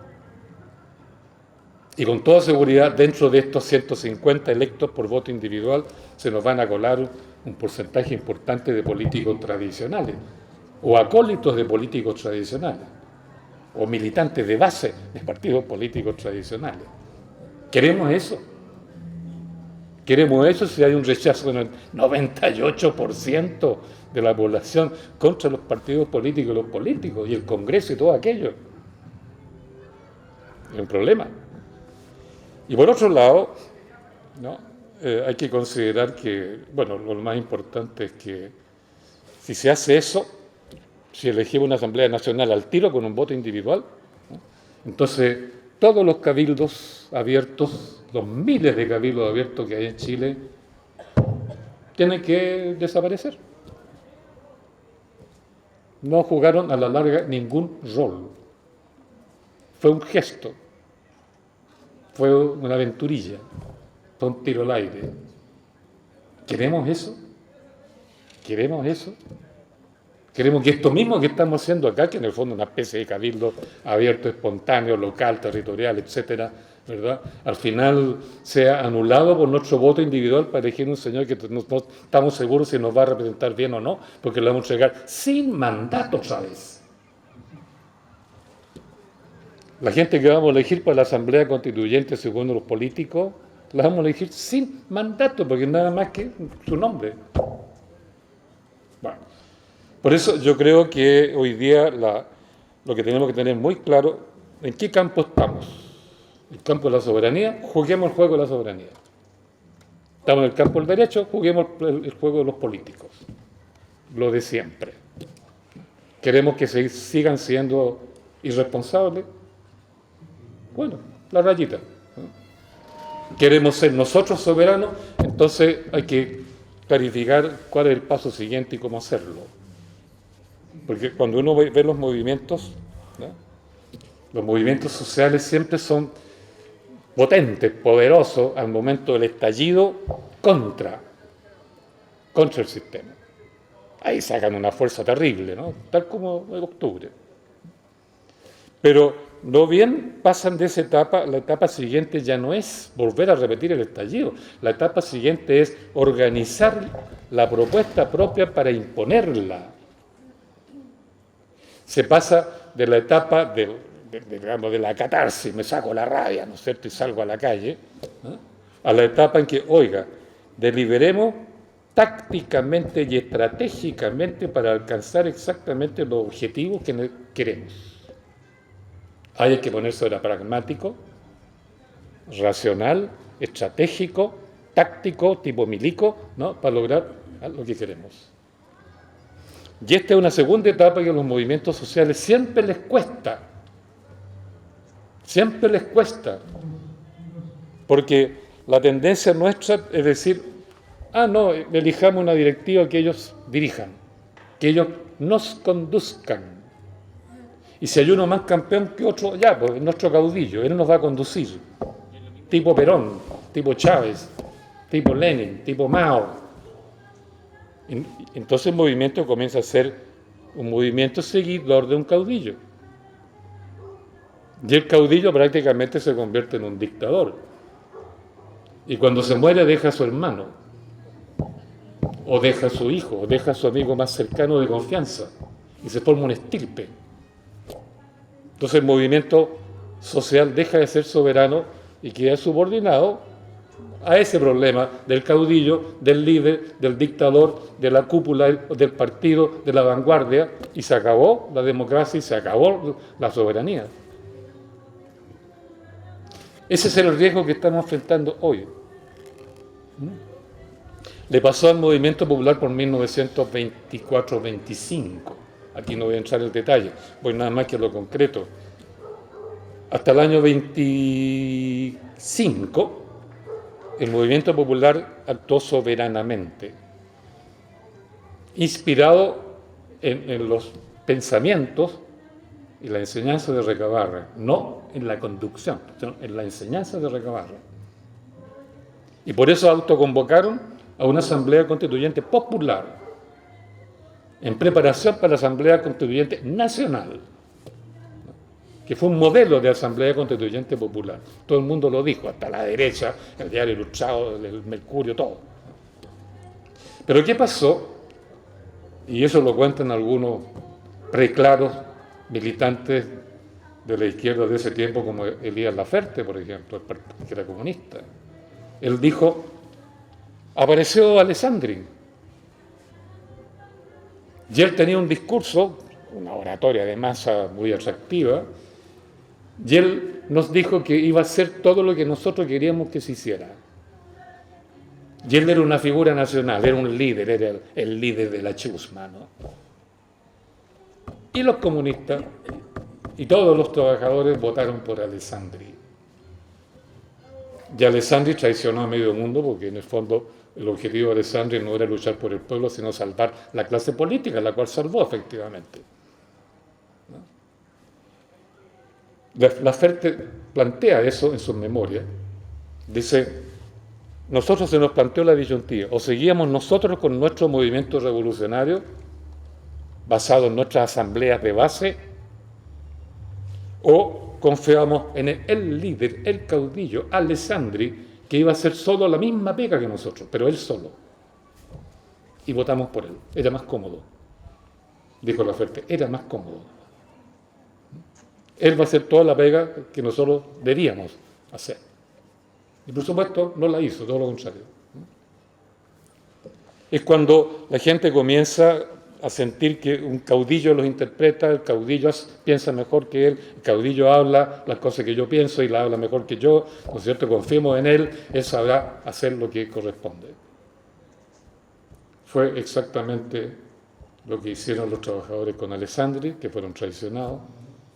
Y con toda seguridad, dentro de estos 150 electos por voto individual, se nos van a colar un porcentaje importante de políticos tradicionales, o acólitos de políticos tradicionales, o militantes de base de partidos políticos tradicionales. ¿Queremos eso? ¿Queremos eso si hay un rechazo del 98% de la población contra los partidos políticos y los políticos, y el Congreso y todo aquello? Es un problema. Y por otro lado, ¿no? Hay que considerar que, bueno, lo más importante es que si se hace eso, si elegimos una Asamblea Nacional al tiro con un voto individual, ¿no? Entonces todos los cabildos abiertos, los miles de cabildos abiertos que hay en Chile, tienen que desaparecer. No jugaron a la larga ningún rol. Fue un gesto. Fue una aventurilla, fue un tiro al aire. ¿Queremos eso? ¿Queremos eso? ¿Queremos que esto mismo que estamos haciendo acá, que en el fondo es una especie de cabildo abierto, espontáneo, local, territorial, etcétera, ¿verdad?, al final sea anulado por nuestro voto individual para elegir un señor que no estamos seguros si nos va a representar bien o no, porque lo vamos a entregar sin mandato, ¿sabes? La gente que vamos a elegir para la Asamblea Constituyente, según los políticos, la vamos a elegir sin mandato, porque nada más que su nombre. Bueno, por eso yo creo que hoy día lo que tenemos que tener muy claro, ¿en qué campo estamos? ¿El campo de la soberanía? Juguemos el juego de la soberanía. Estamos en el campo del derecho, juguemos el juego de los políticos, lo de siempre. ¿Queremos que sigan siendo irresponsables? Bueno, la rayita. ¿Queremos ser nosotros soberanos? Entonces hay que clarificar cuál es el paso siguiente y cómo hacerlo. Porque cuando uno ve los movimientos, ¿no? Los movimientos sociales siempre son potentes, poderosos al momento del estallido contra el sistema. Ahí sacan una fuerza terrible, ¿no? Tal como en octubre. Pero no bien pasan de esa etapa, la etapa siguiente ya no es volver a repetir el estallido. La etapa siguiente es organizar la propuesta propia para imponerla. Se pasa de la etapa de la catarsis, me saco la rabia, ¿no es cierto?, y salgo a la calle, ¿no?, a la etapa en que, oiga, deliberemos tácticamente y estratégicamente para alcanzar exactamente los objetivos que queremos. Hay que ponerse ahora pragmático, racional, estratégico, táctico, tipo milico, ¿no?, para lograr lo que queremos. Y esta es una segunda etapa que a los movimientos sociales siempre les cuesta, porque la tendencia nuestra es decir, no, elijamos una directiva que ellos dirijan, que ellos nos conduzcan. Y si hay uno más campeón que otro, ya, pues nuestro caudillo, él nos va a conducir. Tipo Perón, tipo Chávez, tipo Lenin, tipo Mao. Entonces el movimiento comienza a ser un movimiento seguidor de un caudillo. Y el caudillo prácticamente se convierte en un dictador. Y cuando se muere deja a su hermano, o deja a su hijo, o deja a su amigo más cercano de confianza, y se forma un estirpe. Entonces el movimiento social deja de ser soberano y queda subordinado a ese problema del caudillo, del líder, del dictador, de la cúpula del partido, de la vanguardia, y se acabó la democracia y se acabó la soberanía. Ese es el riesgo que estamos enfrentando hoy. Le pasó al movimiento popular por 1924-25. Aquí no voy a entrar en detalle, voy nada más que a lo concreto. Hasta el año 25, el movimiento popular actuó soberanamente, inspirado en los pensamientos y la enseñanza de Recabarren, no en la conducción, sino en la enseñanza de Recabarren. Y por eso autoconvocaron a una asamblea constituyente popular, en preparación para la asamblea constituyente nacional, que fue un modelo de asamblea constituyente popular. Todo el mundo lo dijo, hasta la derecha, el Diario Ilustrado, el Mercurio, todo. Pero ¿qué pasó? Y eso lo cuentan algunos preclaros militantes de la izquierda de ese tiempo, como Elías Laferte, por ejemplo, que era comunista. Él dijo, apareció Alessandri, y él tenía un discurso, una oratoria de masa muy atractiva, y él nos dijo que iba a hacer todo lo que nosotros queríamos que se hiciera. Y él era una figura nacional, era un líder, era el líder de la chusma, ¿no? Y los comunistas y todos los trabajadores votaron por Alessandri. Y Alessandri traicionó a medio mundo porque en el fondo el objetivo de Alessandri no era luchar por el pueblo, sino salvar la clase política, la cual salvó efectivamente. Laferte plantea eso en sus memorias. Dice, nosotros se nos planteó la disyuntiva, o seguíamos nosotros con nuestro movimiento revolucionario, basado en nuestras asambleas de base, o confiamos en el líder, el caudillo, Alessandri, que iba a hacer solo la misma pega que nosotros, pero él solo. Y votamos por él. Era más cómodo, dijo Laferte, era más cómodo. Él va a hacer toda la pega que nosotros debíamos hacer. Y por supuesto no la hizo, todo lo contrario. Es cuando la gente comienza a sentir que un caudillo los interpreta, el caudillo piensa mejor que él, el caudillo habla las cosas que yo pienso y las habla mejor que yo, ¿no es cierto? Confiemos en él sabrá hacer lo que corresponde. Fue exactamente lo que hicieron los trabajadores con Alessandri, que fueron traicionados.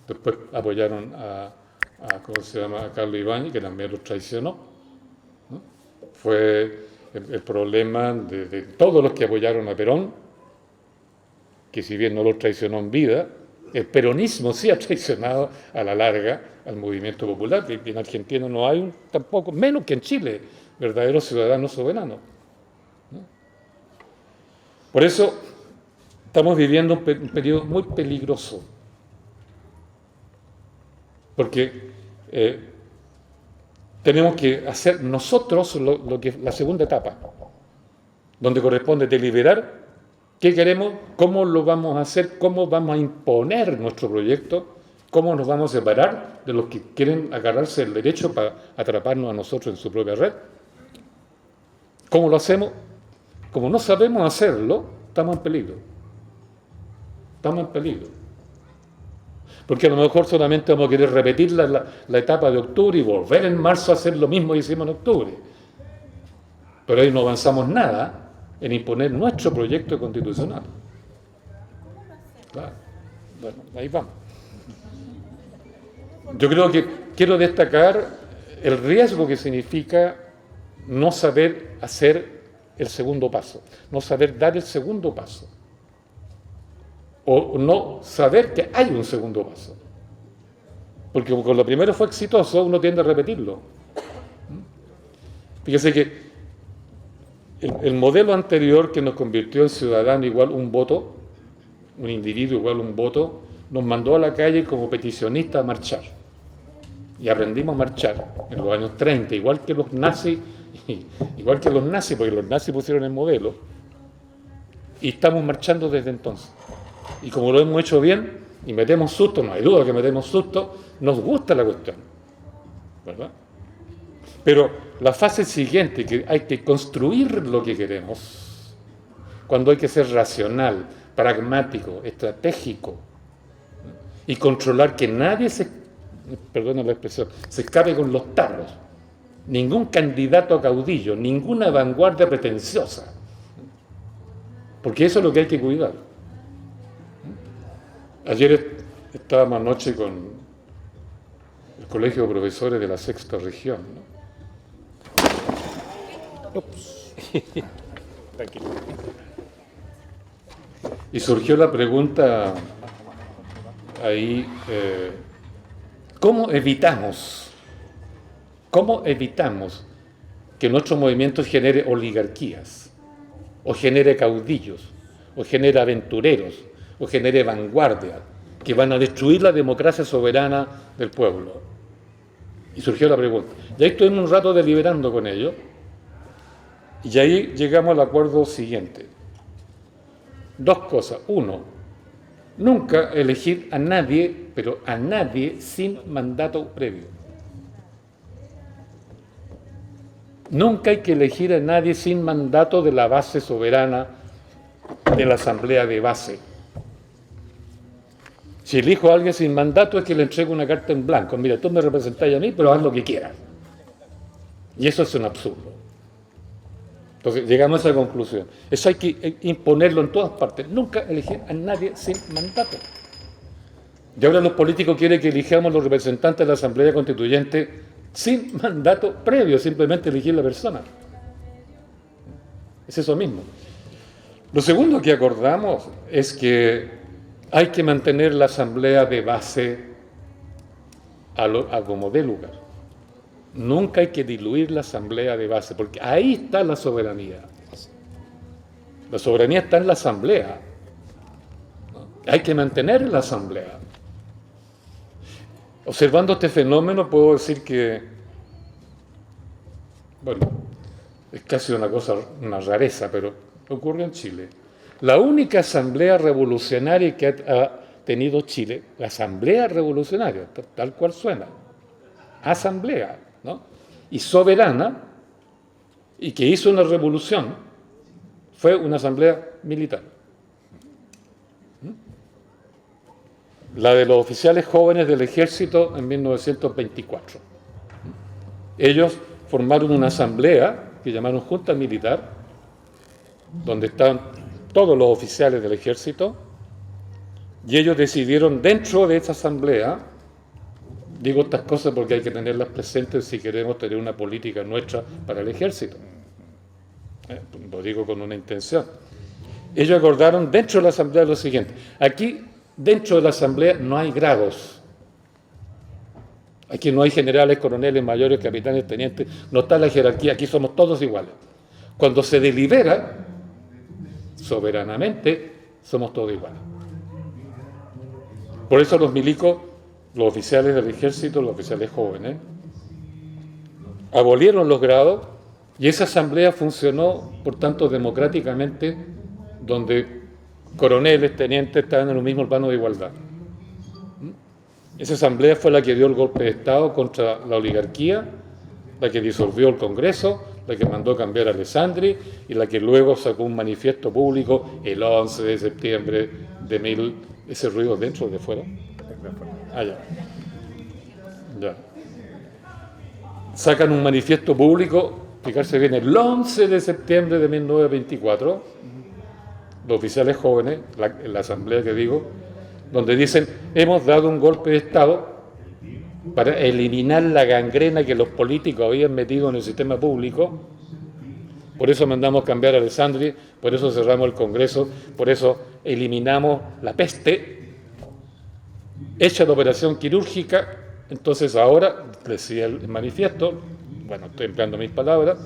Después apoyaron a Carlos Ibáñez, que también los traicionó, ¿no? Fue el problema de todos los que apoyaron a Perón, que si bien no lo traicionó en vida, el peronismo sí ha traicionado a la larga al movimiento popular, que en Argentina no hay tampoco, menos que en Chile, verdaderos ciudadanos soberanos, ¿no? Por eso estamos viviendo un periodo muy peligroso, porque tenemos que hacer nosotros lo que es la segunda etapa, donde corresponde deliberar qué queremos, cómo lo vamos a hacer, cómo vamos a imponer nuestro proyecto, cómo nos vamos a separar de los que quieren agarrarse el derecho para atraparnos a nosotros en su propia red. ¿Cómo lo hacemos? Como no sabemos hacerlo, estamos en peligro. Estamos en peligro. Porque a lo mejor solamente vamos a querer repetir la etapa de octubre y volver en marzo a hacer lo mismo que hicimos en octubre. Pero ahí no avanzamos nada en imponer nuestro proyecto constitucional. Claro. Bueno, ahí vamos. Yo creo que quiero destacar el riesgo que significa no saber hacer el segundo paso, no saber dar el segundo paso, o no saber que hay un segundo paso. Porque con lo primero fue exitoso, uno tiende a repetirlo. Fíjese que el modelo anterior que nos convirtió en ciudadano igual un voto, un individuo igual un voto, nos mandó a la calle como peticionistas a marchar. Y aprendimos a marchar en los años 30, igual que los nazis, porque los nazis pusieron el modelo, y estamos marchando desde entonces. Y como lo hemos hecho bien, y metemos susto, no hay duda que metemos susto, nos gusta la cuestión, ¿verdad? Pero la fase siguiente, que hay que construir lo que queremos, cuando hay que ser racional, pragmático, estratégico, y controlar que nadie perdona la expresión, se escape con los tarros, ningún candidato a caudillo, ninguna vanguardia pretenciosa, porque eso es lo que hay que cuidar. Ayer estábamos anoche con el Colegio de Profesores de la Sexta Región, ¿no? Tranquilo. Y surgió la pregunta ahí, ¿cómo evitamos que nuestro movimiento genere oligarquías, o genere caudillos, o genere aventureros, o genere vanguardia, que van a destruir la democracia soberana del pueblo? Y surgió la pregunta. Y ahí estuvimos un rato deliberando con ellos, y ahí llegamos al acuerdo siguiente. Dos cosas. Uno, nunca elegir a nadie, pero a nadie sin mandato previo. Nunca hay que elegir a nadie sin mandato de la base soberana de la asamblea de base. Si elijo a alguien sin mandato es que le entrego una carta en blanco. Mira, tú me representáis a mí, pero haz lo que quieras. Y eso es un absurdo. Entonces llegamos a esa conclusión. Eso hay que imponerlo en todas partes. Nunca elegir a nadie sin mandato. Y ahora los políticos quieren que elijamos los representantes de la Asamblea Constituyente sin mandato previo, simplemente elegir la persona. Es eso mismo. Lo segundo que acordamos es que hay que mantener la Asamblea de base a como dé lugar. Nunca hay que diluir la asamblea de base, porque ahí está la soberanía. La soberanía está en la asamblea. Hay que mantener la asamblea. Observando este fenómeno puedo decir que, bueno, es casi una rareza, pero ocurre en Chile. La única asamblea revolucionaria que ha tenido Chile, la asamblea revolucionaria, tal cual suena, asamblea, ¿no? Y soberana, y que hizo una revolución, fue una asamblea militar. La de los oficiales jóvenes del ejército en 1924. Ellos formaron una asamblea que llamaron Junta Militar, donde estaban todos los oficiales del ejército, y ellos decidieron dentro de esa asamblea, digo estas cosas porque hay que tenerlas presentes si queremos tener una política nuestra para el ejército. Lo digo con una intención. Ellos acordaron dentro de la asamblea lo siguiente: aquí dentro de la asamblea no hay grados. Aquí no hay generales, coroneles, mayores, capitanes, tenientes, no está la jerarquía, aquí somos todos iguales. Cuando se delibera, soberanamente, somos todos iguales. Por eso los milicos, los oficiales del ejército, los oficiales jóvenes, abolieron los grados y esa asamblea funcionó, por tanto, democráticamente, donde coroneles, tenientes estaban en un mismo plano de igualdad. Esa asamblea fue la que dio el golpe de Estado contra la oligarquía, la que disolvió el Congreso, la que mandó cambiar a Alessandri y la que luego sacó un manifiesto público el 11 de septiembre de 1000. ¿Ese ruido dentro o de fuera? Ah, ya. Sacan un manifiesto público, fijarse bien, el 11 de septiembre de 1924, los oficiales jóvenes, la asamblea que digo, donde dicen: hemos dado un golpe de Estado para eliminar la gangrena que los políticos habían metido en el sistema público, por eso mandamos cambiar a Alessandri, por eso cerramos el Congreso, por eso eliminamos la peste, hecha la operación quirúrgica. Entonces ahora, decía el manifiesto, bueno, estoy empleando mis palabras,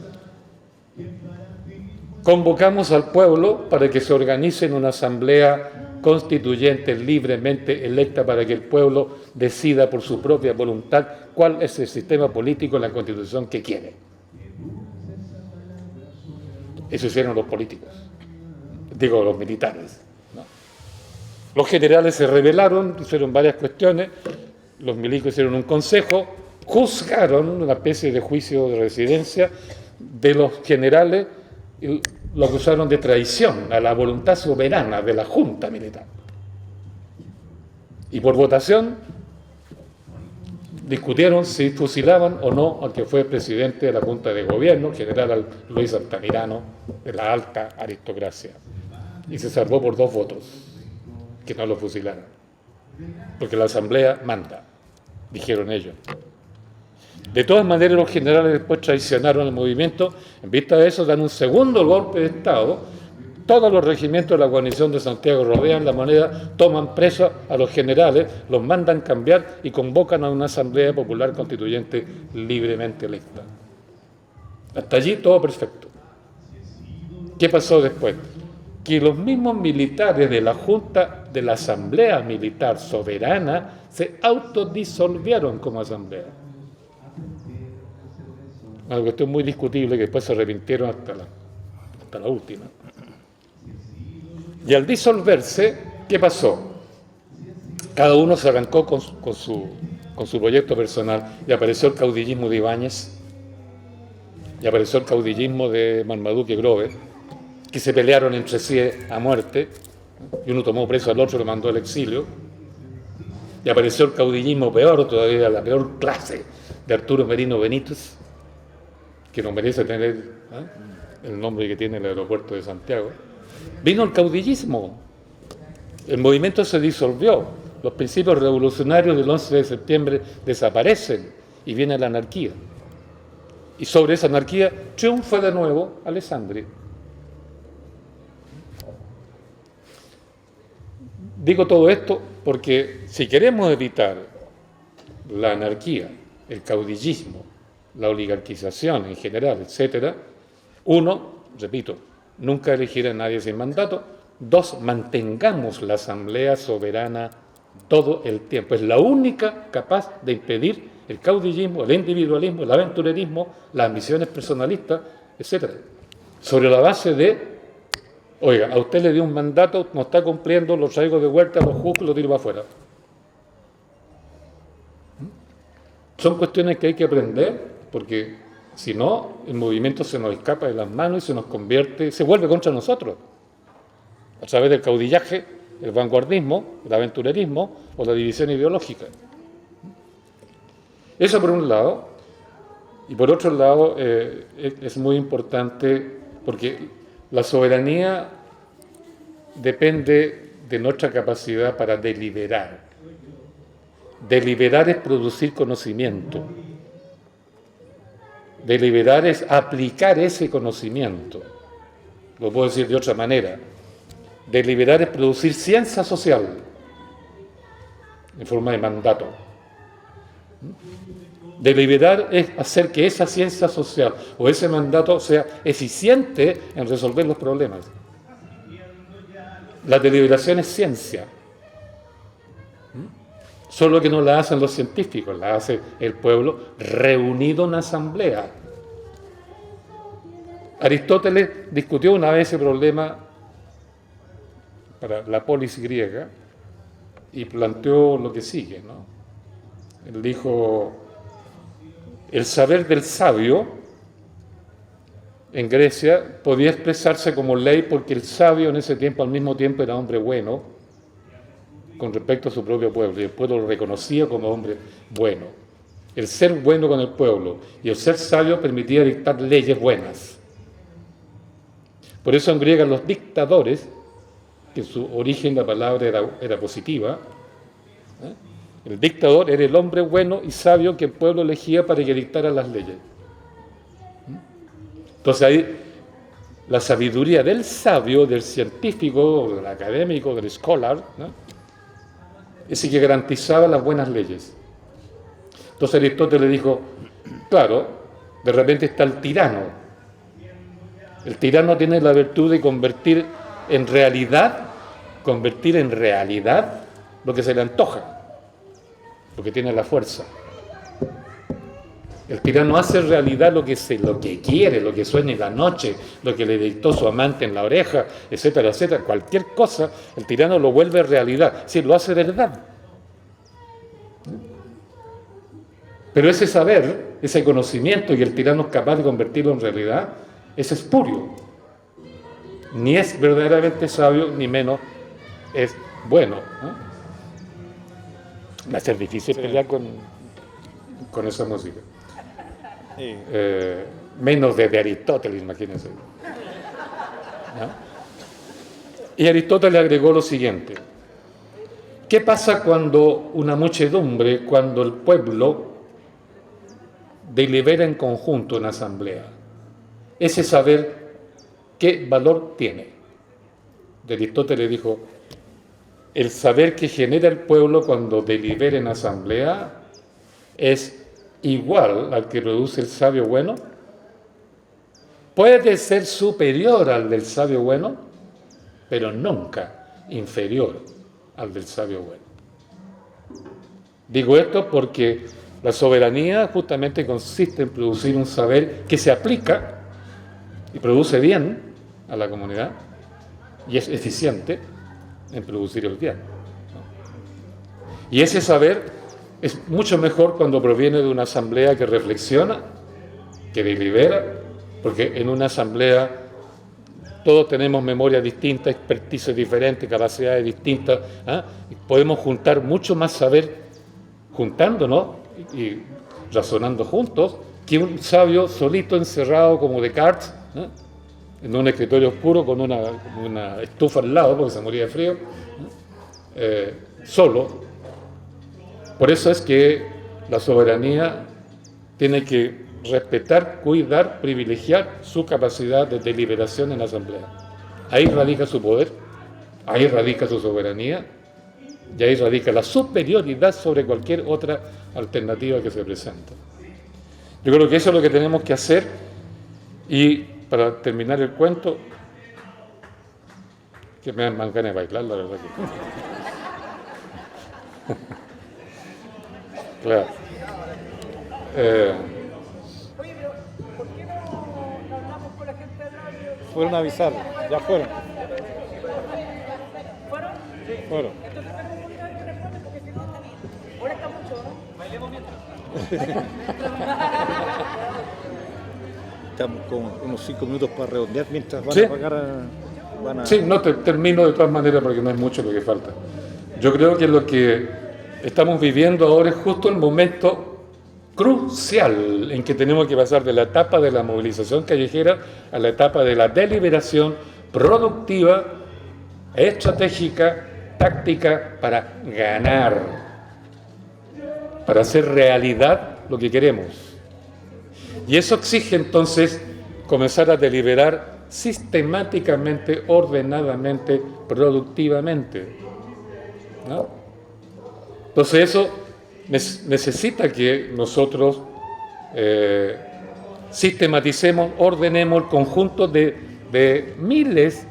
convocamos al pueblo para que se organice en una asamblea constituyente libremente electa para que el pueblo decida por su propia voluntad cuál es el sistema político en la Constitución que quiere. Eso hicieron los políticos, digo los militares, ¿no? Los generales se rebelaron, hicieron varias cuestiones, los milicos hicieron un consejo, juzgaron una especie de juicio de residencia de los generales y lo acusaron de traición a la voluntad soberana de la Junta Militar. Y por votación discutieron si fusilaban o no al que fue presidente de la Junta de Gobierno, general Luis Altamirano, de la alta aristocracia. Y se salvó por 2 votos, que no lo fusilaran. Porque la asamblea manda, dijeron ellos. De todas maneras, los generales después traicionaron el movimiento. En vista de eso, dan un segundo golpe de Estado. Todos los regimientos de la guarnición de Santiago rodean la moneda, toman presos a los generales, los mandan cambiar y convocan a una asamblea popular constituyente libremente electa. Hasta allí todo perfecto. ¿Qué pasó después? Que los mismos militares de la Junta, de la Asamblea Militar Soberana, se autodisolvieron como asamblea. Una cuestión muy discutible que después se arrepintieron hasta la última. Y al disolverse, ¿qué pasó? Cada uno se arrancó con su proyecto personal y apareció el caudillismo de Ibáñez y apareció el caudillismo de Marmaduke Grove, que se pelearon entre sí a muerte y uno tomó preso al otro y lo mandó al exilio. Y apareció el caudillismo peor todavía, la peor clase de Arturo Merino Benítez, que no merece tener el nombre que tiene el aeropuerto de Santiago. Vino el caudillismo, el movimiento se disolvió, los principios revolucionarios del 11 de septiembre desaparecen y viene la anarquía. Y sobre esa anarquía triunfa de nuevo Alessandri. Digo todo esto porque si queremos evitar la anarquía, el caudillismo, la oligarquización en general, etcétera, 1, repito, nunca elegir a nadie sin mandato. 2, mantengamos la asamblea soberana todo el tiempo. Es la única capaz de impedir el caudillismo, el individualismo, el aventurerismo, las ambiciones personalistas, etcétera. Sobre la base de, oiga, a usted le dio un mandato, no está cumpliendo, lo traigo de vuelta, lo juzgo y lo tiro para afuera. Son cuestiones que hay que aprender, porque si no, el movimiento se nos escapa de las manos y se nos convierte, se vuelve contra nosotros, a través del caudillaje el vanguardismo, el aventurerismo o la división ideológica. Eso por un lado. Y por otro lado, es muy importante porque la soberanía depende de nuestra capacidad para deliberar. Deliberar es producir conocimiento. Deliberar es aplicar ese conocimiento. Lo puedo decir de otra manera. Deliberar es producir ciencia social en forma de mandato. Deliberar es hacer que esa ciencia social o ese mandato sea eficiente en resolver los problemas. La deliberación es ciencia. Solo que no la hacen los científicos, la hace el pueblo reunido en asamblea. Aristóteles discutió una vez ese problema para la polis griega y planteó lo que sigue, ¿no? Él dijo: el saber del sabio en Grecia podía expresarse como ley porque el sabio en ese tiempo al mismo tiempo era hombre bueno con respecto a su propio pueblo, y el pueblo lo reconocía como hombre bueno. El ser bueno con el pueblo y el ser sabio permitía dictar leyes buenas. Por eso en griega los dictadores, que en su origen la palabra era positiva, el dictador era el hombre bueno y sabio que el pueblo elegía para que dictara las leyes. Entonces ahí la sabiduría del sabio, del científico, del académico, del scholar, ¿no?, es el que garantizaba las buenas leyes. Entonces Aristóteles le dijo, claro, de repente está el tirano. El tirano tiene la virtud de convertir en realidad lo que se le antoja, porque tiene la fuerza. El tirano hace realidad lo que quiere, lo que sueña en la noche, lo que le dictó su amante en la oreja, etcétera, etcétera. Cualquier cosa, el tirano lo vuelve realidad, si lo hace verdad. Pero ese saber, ese conocimiento, y el tirano es capaz de convertirlo en realidad, es espurio. Ni es verdaderamente sabio, ni menos es bueno, ¿no? Va a ser difícil pelear con esa música. Sí. Menos desde Aristóteles, imagínense. ¿No? Y Aristóteles agregó lo siguiente: ¿qué pasa cuando una muchedumbre, cuando el pueblo delibera en conjunto en asamblea? Ese saber, ¿qué valor tiene? De Aristóteles dijo: el saber que genera el pueblo cuando delibera en asamblea es igual al que produce el sabio bueno. Puede ser superior al del sabio bueno, pero nunca inferior al del sabio bueno. Digo esto porque la soberanía justamente consiste en producir un saber que se aplica y produce bien a la comunidad y es eficiente en producir el bien. Y ese saber es mucho mejor cuando proviene de una asamblea que reflexiona, que delibera, porque en una asamblea todos tenemos memoria distinta, expertise diferente, capacidades distintas, ¿eh? Y podemos juntar mucho más saber juntándonos y razonando juntos que un sabio solito encerrado como Descartes, ¿eh?, en un escritorio oscuro con una estufa al lado porque se moría de frío, solo. Por eso es que la soberanía tiene que respetar, cuidar, privilegiar su capacidad de deliberación en la asamblea. Ahí radica su poder, ahí radica su soberanía y ahí radica la superioridad sobre cualquier otra alternativa que se presenta. Yo creo que eso es lo que tenemos que hacer. Y para terminar el cuento, que me dan ganas de bailar, la verdad que... Claro. Oye, pero ¿por qué no hablamos con la gente de radio? Fueron a avisar, ya fueron. ¿Fueron? Sí. Fueron. Entonces tenemos un día que responde porque si no, molesta mucho, ¿no? Bailemos mientras. Estamos con unos 5 minutos para redondear mientras van ¿Sí? a pagar a... van a... Sí, no, termino de todas maneras porque no es mucho lo que falta. Yo creo que lo que estamos viviendo ahora es justo el momento crucial en que tenemos que pasar de la etapa de la movilización callejera a la etapa de la deliberación productiva, estratégica, táctica para ganar, para hacer realidad lo que queremos. Y eso exige entonces comenzar a deliberar sistemáticamente, ordenadamente, productivamente, ¿no? Entonces eso necesita que nosotros sistematicemos, ordenemos el conjunto de miles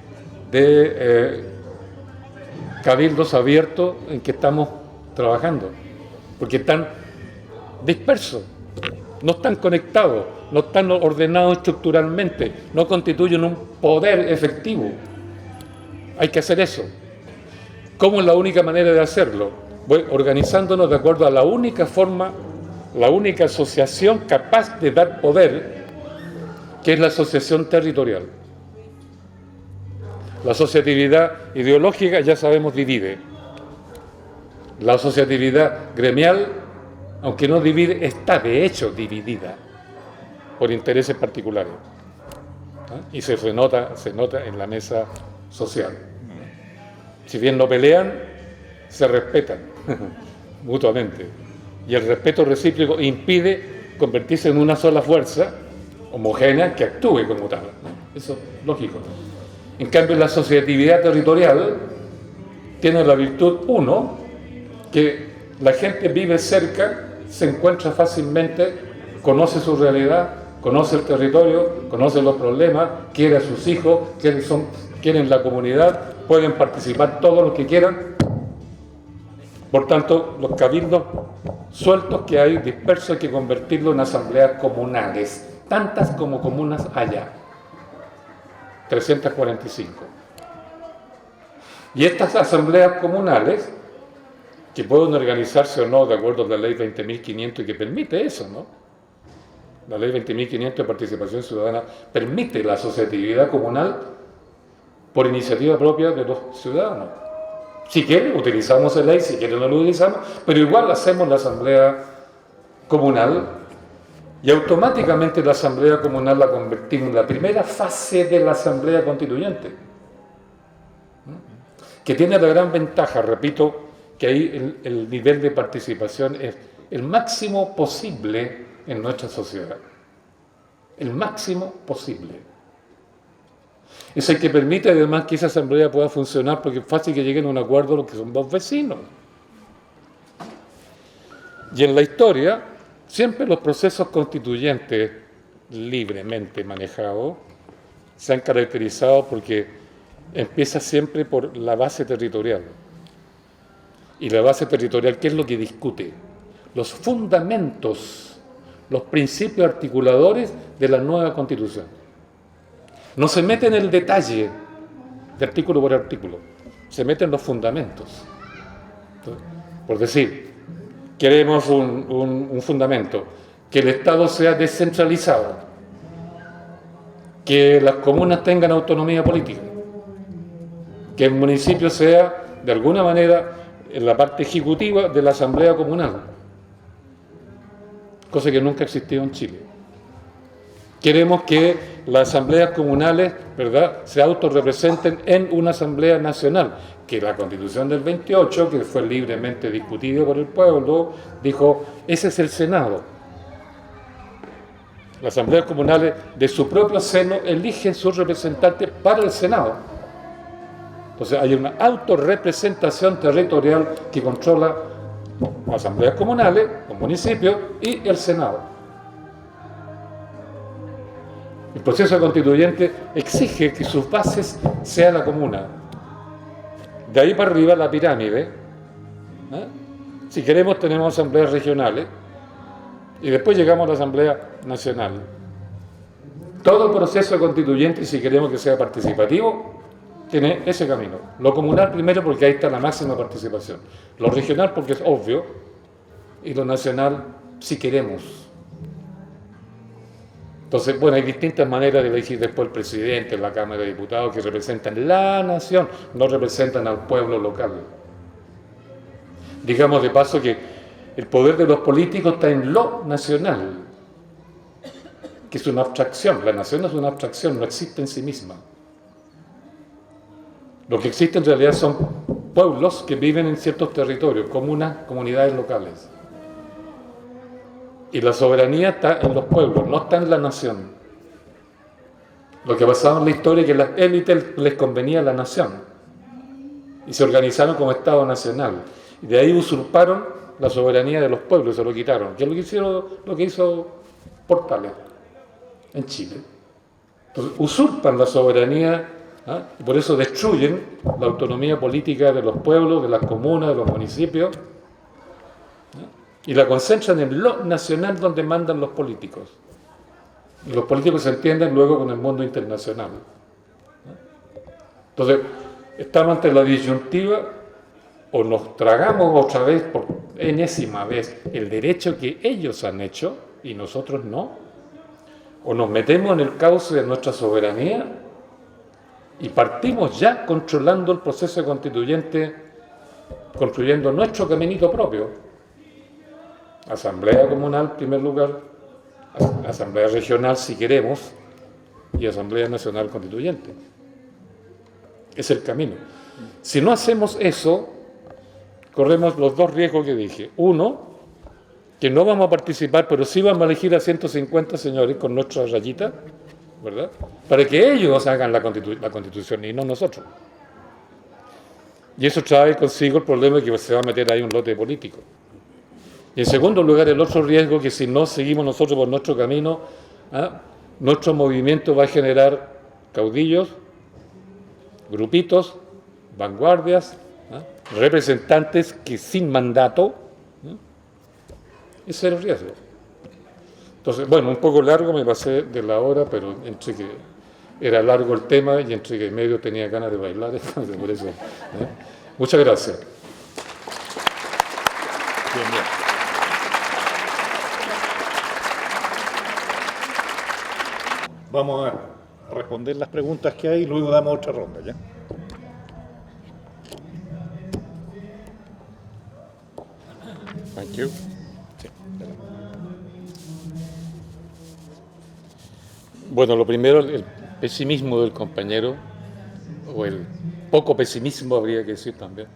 de cabildos abiertos en que estamos trabajando, porque están dispersos, no están conectados, no están ordenados estructuralmente, no constituyen un poder efectivo. Hay que hacer eso. ¿Cómo es la única manera de hacerlo? Bueno, organizándonos de acuerdo a la única forma, la única asociación capaz de dar poder, que es la asociación territorial. La asociatividad ideológica, ya sabemos, divide. La asociatividad gremial, aunque no divide, está de hecho dividida por intereses particulares. ¿Ah? Y se nota en la mesa social. Si bien no pelean, se respetan mutuamente. Y el respeto recíproco impide convertirse en una sola fuerza homogénea que actúe como tal, ¿no? Eso es lógico. En cambio, la asociatividad territorial tiene la virtud, uno, que la gente vive cerca, se encuentra fácilmente, conoce su realidad, conoce el territorio, conoce los problemas, quiere a sus hijos, quieren la comunidad, pueden participar todos los que quieran. Por tanto, los cabildos sueltos que hay, dispersos, hay que convertirlos en asambleas comunales, tantas como comunas haya, 345. Y estas asambleas comunales, que pueden organizarse o no de acuerdo a la ley 20.500 y que permite eso, ¿no? La ley 20.500 de participación ciudadana permite la asociatividad comunal por iniciativa propia de los ciudadanos. Si quieren, utilizamos la ley, si quieren, no lo utilizamos, pero igual hacemos la asamblea comunal y automáticamente la asamblea comunal la convertimos en la primera fase de la asamblea constituyente, que tiene la gran ventaja, repito, que ahí el nivel de participación es el máximo posible en nuestra sociedad. El máximo posible. Eso es que permite además que esa asamblea pueda funcionar, porque es fácil que lleguen a un acuerdo los que son dos vecinos. Y en la historia, siempre los procesos constituyentes libremente manejados se han caracterizado porque empieza siempre por la base territorial. Y la base territorial, ¿qué es lo que discute? Los fundamentos, los principios articuladores de la nueva Constitución. No se mete en el detalle de artículo por artículo, se mete en los fundamentos. Entonces, por decir, queremos un fundamento, que el Estado sea descentralizado, que las comunas tengan autonomía política, que el municipio sea, de alguna manera, en la parte ejecutiva de la asamblea comunal, cosa que nunca ha existido en Chile. Queremos que las asambleas comunales, ¿verdad?, se autorrepresenten en una asamblea nacional, que la Constitución del 28, que fue libremente discutida por el pueblo, dijo, ese es el Senado. Las asambleas comunales de su propio seno eligen sus representantes para el Senado. Entonces hay una autorrepresentación territorial que controla las asambleas comunales, los municipios y el Senado. El proceso constituyente exige que sus bases sea la comuna. De ahí para arriba la pirámide. ¿Eh? Si queremos tenemos asambleas regionales y después llegamos a la asamblea nacional. Todo proceso constituyente, si queremos que sea participativo, tiene ese camino. Lo comunal primero porque ahí está la máxima participación. Lo regional porque es obvio y lo nacional si queremos. Entonces, bueno, hay distintas maneras de elegir después el presidente, la Cámara de Diputados, que representan la nación, no representan al pueblo local. Digamos de paso que el poder de los políticos está en lo nacional, que es una abstracción. La nación es una abstracción, no existe en sí misma. Lo que existe en realidad son pueblos que viven en ciertos territorios, comunidades locales. Y la soberanía está en los pueblos, no está en la nación. Lo que pasaba en la historia es que a las élites les convenía la nación y se organizaron como Estado nacional. Y de ahí usurparon la soberanía de los pueblos y se lo quitaron. Que es lo que hizo Portales en Chile. Entonces usurpan la soberanía, y por eso destruyen la autonomía política de los pueblos, de las comunas, de los municipios, y la concentran en lo nacional donde mandan los políticos. Y los políticos se entienden luego con el mundo internacional. Entonces, estamos ante la disyuntiva: o nos tragamos otra vez, por enésima vez, el derecho que ellos han hecho y nosotros no, o nos metemos en el cauce de nuestra soberanía y partimos ya controlando el proceso constituyente, construyendo nuestro caminito propio. Asamblea comunal, en primer lugar, asamblea regional, si queremos, y asamblea nacional constituyente. Es el camino. Si no hacemos eso, corremos los dos riesgos que dije. Uno, que no vamos a participar, pero sí vamos a elegir a 150 señores con nuestra rayita, ¿verdad? Para que ellos hagan la constitución y no nosotros. Y eso trae consigo el problema de que se va a meter ahí un lote político. Y en segundo lugar, el otro riesgo, que si no seguimos nosotros por nuestro camino, nuestro movimiento va a generar caudillos, grupitos, vanguardias, representantes que sin mandato. Ese es el riesgo. Entonces, bueno, un poco largo, me pasé de la hora, pero entre que era largo el tema y entre que en medio tenía ganas de bailar, entonces por eso. Muchas gracias. Bien, bien. Vamos a responder las preguntas que hay y luego damos otra ronda, ¿ya? Thank you. Bueno, lo primero, el pesimismo del compañero, o el poco pesimismo, habría que decir también,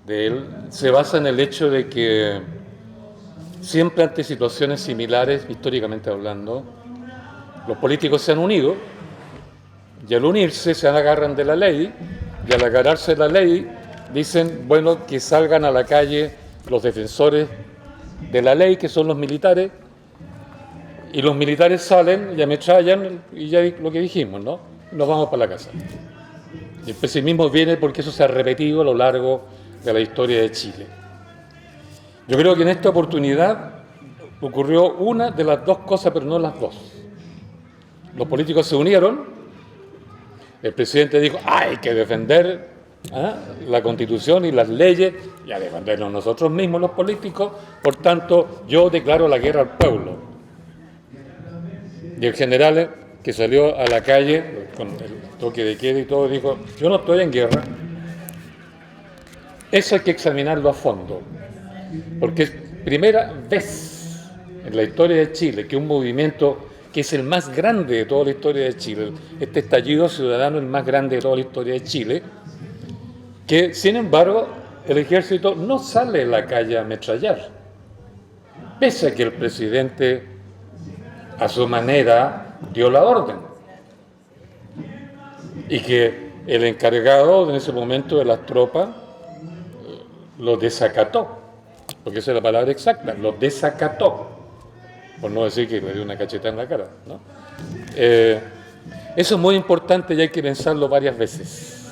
de él, se basa en el hecho de que siempre ante situaciones similares, históricamente hablando, los políticos se han unido, y al unirse se agarran de la ley, y al agarrarse de la ley dicen, bueno, que salgan a la calle los defensores de la ley, que son los militares, y los militares salen y ametrallan, y ya lo que dijimos, ¿no? Nos vamos para la casa. Y el pesimismo viene porque eso se ha repetido a lo largo de la historia de Chile. Yo creo que en esta oportunidad ocurrió una de las dos cosas, pero no las dos. Los políticos se unieron, el presidente dijo, hay que defender la Constitución y las leyes, y a defendernos nosotros mismos los políticos, por tanto yo declaro la guerra al pueblo. Y el general, que salió a la calle con el toque de queda y todo, dijo, yo no estoy en guerra. Eso hay que examinarlo a fondo, porque es primera vez en la historia de Chile que un movimiento que es el más grande de toda la historia de Chile, este estallido ciudadano el más grande de toda la historia de Chile, que sin embargo el ejército no sale a la calle a ametrallar, pese a que el presidente a su manera dio la orden y que el encargado en ese momento de las tropas lo desacató, porque esa es la palabra exacta, lo desacató, por no decir que le dio una cachetada en la cara, ¿no? Eso es muy importante y hay que pensarlo varias veces,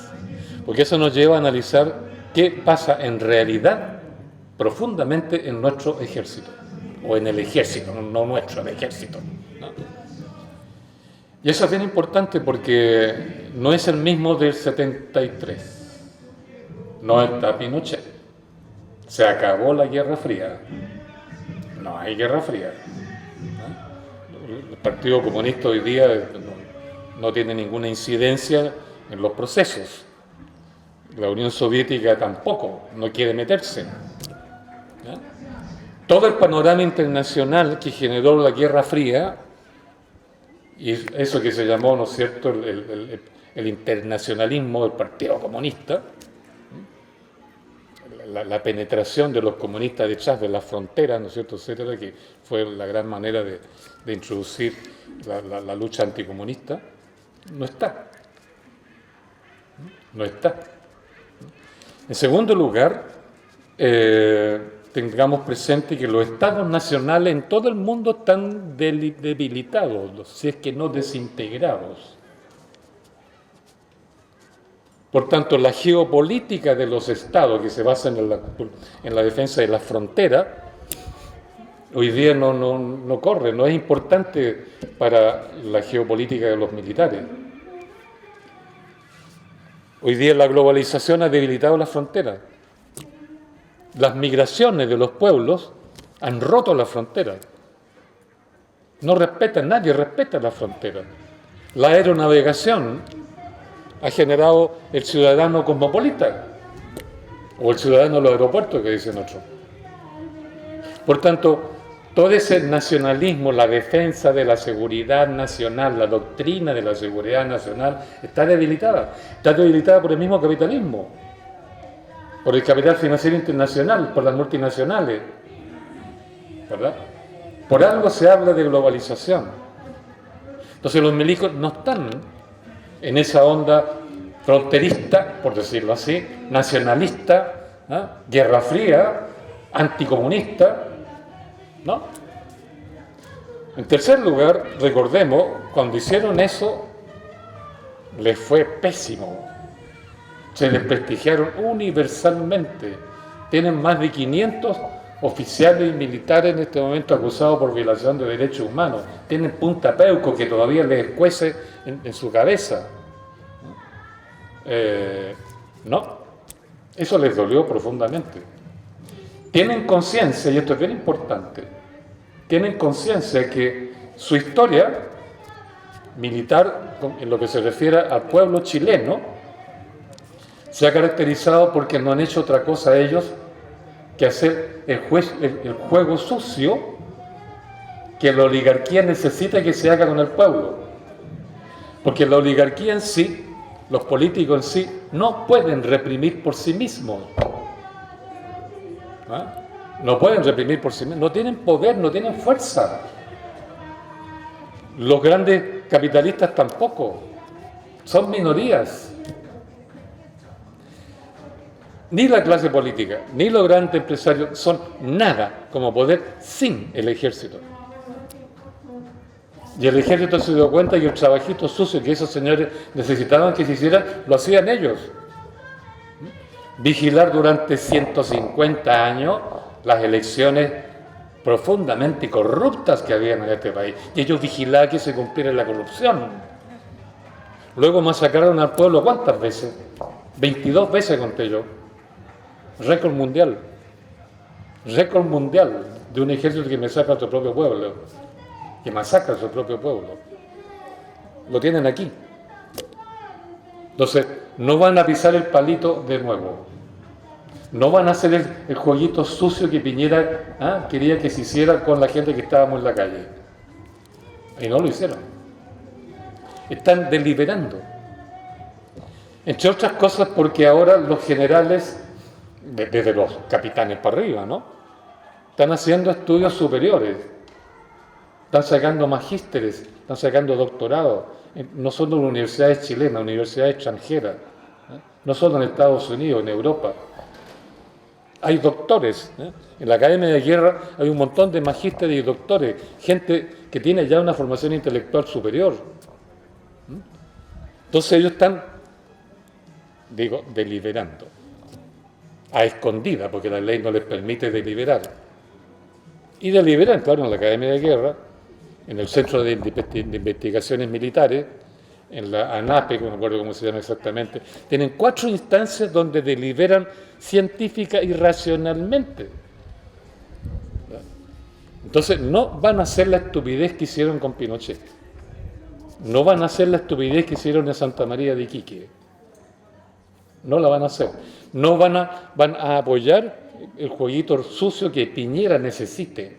porque eso nos lleva a analizar qué pasa en realidad profundamente en nuestro ejército, o en el ejército, no nuestro, el ejército, ¿no? Y eso es bien importante porque no es el mismo del 73, no está Pinochet, se acabó la Guerra Fría, no hay Guerra Fría, ¿no? Partido Comunista hoy día no tiene ninguna incidencia en los procesos. La Unión Soviética tampoco, no quiere meterse. ¿Ya? Todo el panorama internacional que generó la Guerra Fría, y eso que se llamó, ¿no es cierto?, el internacionalismo del Partido Comunista, la penetración de los comunistas detrás de las fronteras, ¿no es cierto?, etcétera, que fue la gran manera de introducir la lucha anticomunista, no está. No está. En segundo lugar, tengamos presente que los estados nacionales en todo el mundo están debilitados, si es que no desintegrados. Por tanto, la geopolítica de los estados, que se basa en la defensa de la frontera, hoy día no corre, no es importante para la geopolítica de los militares. Hoy día la globalización ha debilitado las fronteras. Las migraciones de los pueblos han roto las fronteras. No respetan, nadie respeta las fronteras. La aeronavegación ha generado el ciudadano cosmopolita, o el ciudadano de los aeropuertos, que dicen otros. Por tanto, todo ese nacionalismo, la defensa de la seguridad nacional, la doctrina de la seguridad nacional, está debilitada. Está debilitada por el mismo capitalismo, por el capital financiero internacional, por las multinacionales, ¿verdad? Por algo se habla de globalización. Entonces los milicos no están en esa onda fronterista, por decirlo así, nacionalista, ¿eh?, guerra fría, anticomunista, ¿no? En tercer lugar, recordemos, cuando hicieron eso, les fue pésimo. Se desprestigiaron universalmente. Tienen más de 500 oficiales y militares en este momento acusados por violación de derechos humanos. Tienen Punta Peuco que todavía les cuece en su cabeza. No, eso les dolió profundamente. Tienen conciencia, y esto es bien importante, tienen conciencia que su historia militar, en lo que se refiere al pueblo chileno, se ha caracterizado porque no han hecho otra cosa ellos que hacer el juego sucio que la oligarquía necesita que se haga con el pueblo. Porque la oligarquía en sí, los políticos en sí, no pueden reprimir por sí mismos. ¿Ah? No pueden reprimir por sí mismos, no tienen poder, no tienen fuerza. Los grandes capitalistas tampoco, son minorías. Ni la clase política, ni los grandes empresarios son nada como poder sin el ejército. Y el ejército se dio cuenta que el trabajito sucio que esos señores necesitaban que se hiciera, lo hacían ellos. Vigilar durante 150 años las elecciones profundamente corruptas que había en este país. Y ellos vigilaban que se cumpliera la corrupción. Luego masacraron al pueblo, ¿cuántas veces? 22 veces conté yo. Récord mundial de un ejército que masacra a su propio pueblo, que masacra a su propio pueblo. Lo tienen aquí. Entonces, no van a pisar el palito de nuevo. No van a hacer el jueguito sucio que Piñera quería que se hiciera con la gente que estábamos en la calle. Y no lo hicieron. Están deliberando. Entre otras cosas porque ahora los generales, desde los capitanes para arriba, ¿no?, están haciendo estudios superiores, están sacando magísteres, están sacando doctorados, no solo en universidades chilenas, universidades extranjeras, no solo en Estados Unidos, en Europa. Hay doctores, en la Academia de Guerra hay un montón de magísteres y doctores, gente que tiene ya una formación intelectual superior. Entonces ellos están, deliberando. A escondida, porque la ley no les permite deliberar. Y deliberan, claro, en la Academia de Guerra, en el Centro de Investigaciones Militares, en la ANAPE, no me acuerdo cómo se llama exactamente, tienen 4 instancias donde deliberan científica y racionalmente. Entonces no van a hacer la estupidez que hicieron con Pinochet. No van a hacer la estupidez que hicieron en Santa María de Iquique. No la van a hacer. No van a apoyar el jueguito sucio que Piñera necesite.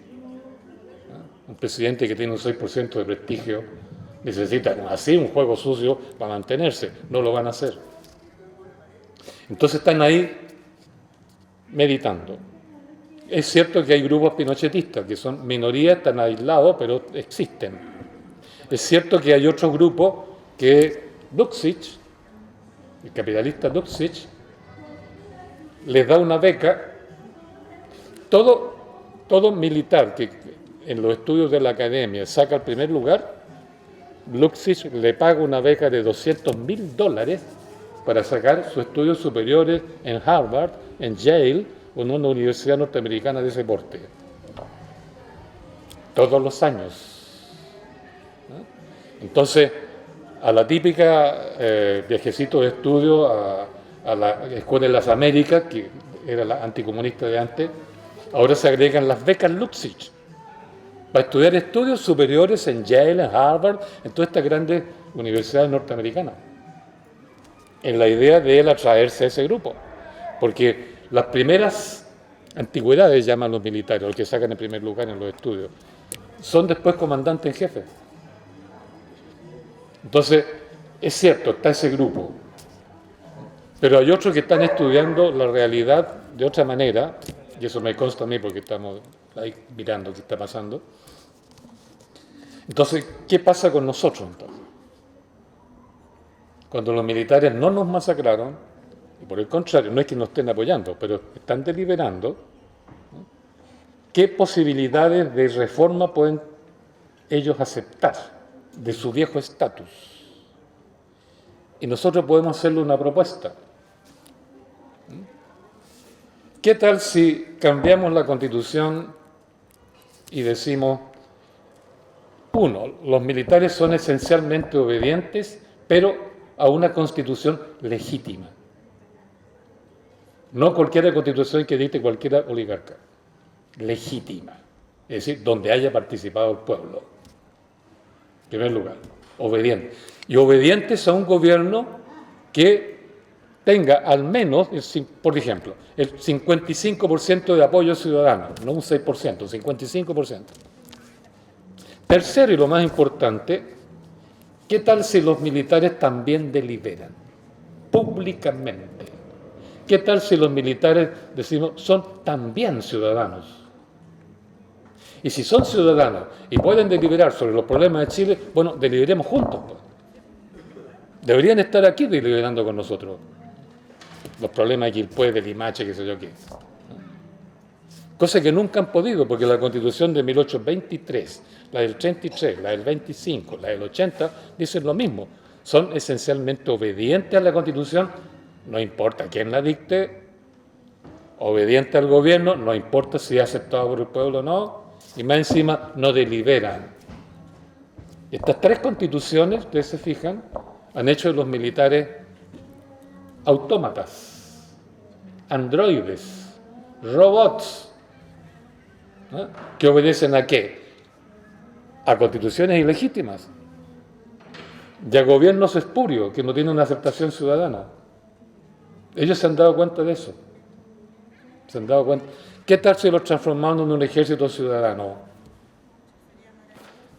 Un presidente que tiene un 6% de prestigio necesita así un juego sucio para mantenerse. No lo van a hacer. Entonces están ahí meditando. Es cierto que hay grupos pinochetistas que son minorías, están aislados, pero existen. Es cierto que hay otros grupos que Luksic, el capitalista Luksic, les da una beca. Todo militar que en los estudios de la academia saca el primer lugar, Luksic le paga una beca de $200.000 para sacar sus estudios superiores en Harvard, en Yale o en una universidad norteamericana de ese porte. Todos los años. Entonces, a la típica viajecito de estudio a la Escuela de las Américas, que era la anticomunista de antes, ahora se agregan las becas Luksic para estudiar estudios superiores en Yale, en Harvard, en todas estas grandes universidades norteamericanas, en la idea de él atraerse a ese grupo, porque las primeras antigüedades, llaman los militares, los que sacan en primer lugar en los estudios, son después comandantes en jefe. Entonces, es cierto, está ese grupo, pero hay otros que están estudiando la realidad de otra manera, y eso me consta a mí porque estamos ahí mirando qué está pasando. Entonces, ¿qué pasa con nosotros entonces? Cuando los militares no nos masacraron, y por el contrario, no es que nos estén apoyando, pero están deliberando, ¿qué posibilidades de reforma pueden ellos aceptar de su viejo estatus? Y nosotros podemos hacerle una propuesta. ¿Qué tal si cambiamos la Constitución y decimos, uno, los militares son esencialmente obedientes, pero a una Constitución legítima? No cualquier Constitución que dicte cualquier oligarca. Legítima. Es decir, donde haya participado el pueblo. En primer lugar, obedientes. Y obedientes a un gobierno que tenga al menos, por ejemplo, el 55% de apoyo ciudadano, no un 6%, un 55%. Tercero, y lo más importante, ¿qué tal si los militares también deliberan públicamente? ¿Qué tal si los militares, decimos, son también ciudadanos? Y si son ciudadanos y pueden deliberar sobre los problemas de Chile, bueno, deliberemos juntos, pues. Deberían estar aquí deliberando con nosotros los problemas de Quilpué, de Limache, qué sé yo qué. Cosa que nunca han podido, porque la Constitución de 1823, la del 33, la del 25, la del 80, dicen lo mismo. Son esencialmente obedientes a la Constitución, no importa quién la dicte, obediente al gobierno, no importa si es aceptado por el pueblo o no, y más encima no deliberan. Estas tres constituciones, ustedes se fijan, han hecho de los militares autómatas, androides, robots, ¿no? ¿Que obedecen a qué? A constituciones ilegítimas y a gobiernos espurios que no tienen una aceptación ciudadana. Ellos se han dado cuenta de eso. Se han dado cuenta. ¿Qué tal si los transformamos en un ejército ciudadano?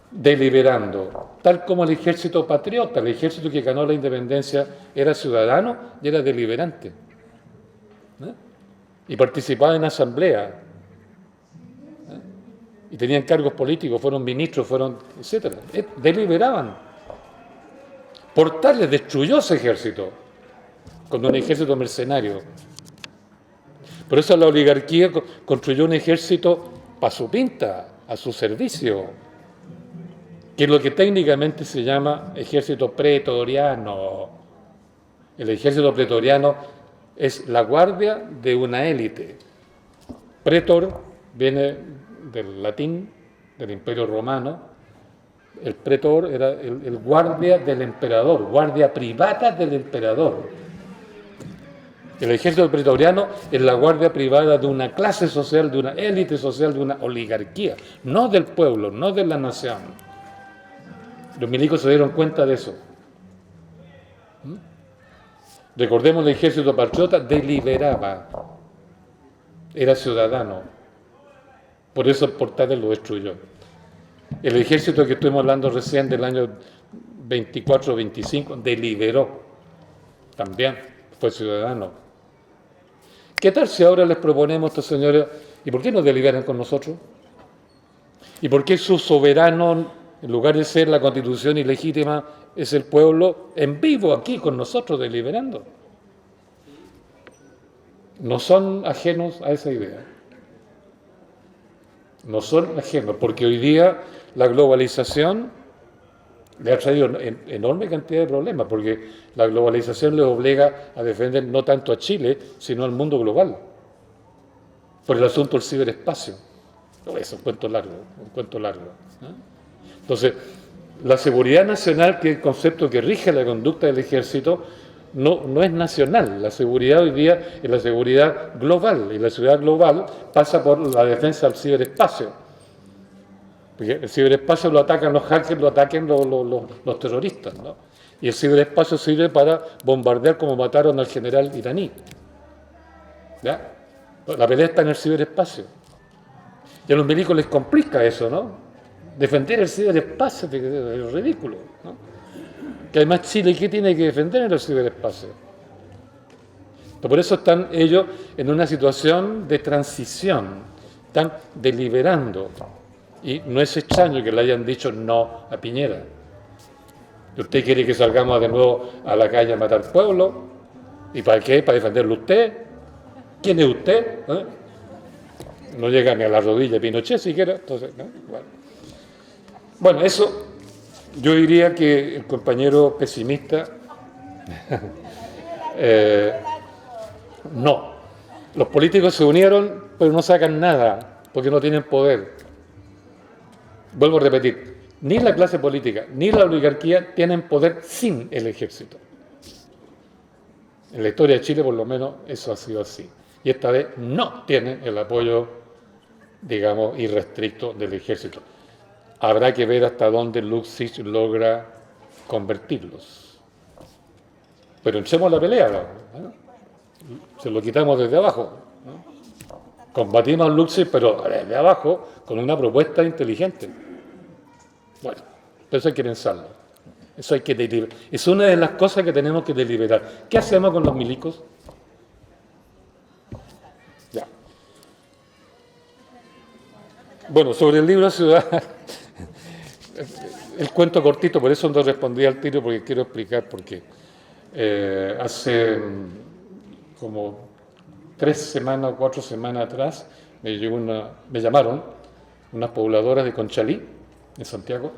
Deliberando, tal como el ejército patriota, el ejército que ganó la independencia era ciudadano y era deliberante, ¿no? Y participaba en asamblea, ¿no? Y tenían cargos políticos, fueron ministros, etcétera. Deliberaban. Portales destruyó ese ejército con un ejército mercenario. Por eso la oligarquía construyó un ejército para su pinta, a su servicio, que es lo que técnicamente se llama ejército pretoriano. El ejército pretoriano es la guardia de una élite. Pretor viene del latín, del Imperio Romano. El pretor era el guardia del emperador, guardia privada del emperador. El ejército pretoriano es la guardia privada de una clase social, de una élite social, de una oligarquía, no del pueblo, no de la nación. Los milicos se dieron cuenta de eso. Recordemos, el ejército patriota deliberaba, era ciudadano, por eso el Portales lo destruyó. El ejército que estuvimos hablando recién del año 24 o 25 deliberó, también fue ciudadano. ¿Qué tal si ahora les proponemos a estos señores, ¿y por qué no deliberan con nosotros? ¿Y por qué su soberano, en lugar de ser la Constitución ilegítima, es el pueblo en vivo aquí con nosotros deliberando? No son ajenos a esa idea. No son ajenos, porque hoy día la globalización le ha traído enorme cantidad de problemas, porque la globalización les obliga a defender no tanto a Chile, sino al mundo global, por el asunto del ciberespacio. Es un cuento largo, ¿no? Entonces, la seguridad nacional, que es el concepto que rige la conducta del ejército, no es nacional. La seguridad hoy día es la seguridad global, y la seguridad global pasa por la defensa del ciberespacio. Porque el ciberespacio lo atacan los hackers, lo atacan los terroristas, ¿no? Y el ciberespacio sirve para bombardear, como mataron al general iraní. ¿Ya? La pelea está en el ciberespacio. Y a los milicos les complica eso, ¿no? Defender el ciberespacio es ridículo, ¿no? Que además Chile, ¿qué tiene que defender en el ciberespacio? Por eso están ellos en una situación de transición, están deliberando. Y no es extraño que le hayan dicho no a Piñera. ¿Usted quiere que salgamos de nuevo a la calle a matar pueblo? ¿Y para qué? ¿Para defenderlo usted? ¿Quién es usted? ¿Eh? No llega ni a la rodilla Pinochet siquiera. Entonces, ¿no? Bueno, eso yo diría que el compañero pesimista no. Los políticos se unieron, pero no sacan nada, porque no tienen poder. Vuelvo a repetir, ni la clase política ni la oligarquía tienen poder sin el ejército. En la historia de Chile, por lo menos, eso ha sido así. Y esta vez no tienen el apoyo, digamos, irrestricto del ejército. Habrá que ver hasta dónde Luxich logra convertirlos. Pero entremos a la pelea, ¿no? Se lo quitamos desde abajo, ¿no? Combatimos a Luxich, pero desde abajo, con una propuesta inteligente. Bueno, eso hay que pensarlo. Eso hay que deliberar. Es una de las cosas que tenemos que deliberar. ¿Qué hacemos con los milicos? Ya. Bueno, sobre el libro Ciudad, el cuento cortito, por eso no respondí al tiro, porque quiero explicar por qué. Hace como 3 semanas o 4 semanas atrás me llamaron unas pobladoras de Conchalí, en Santiago,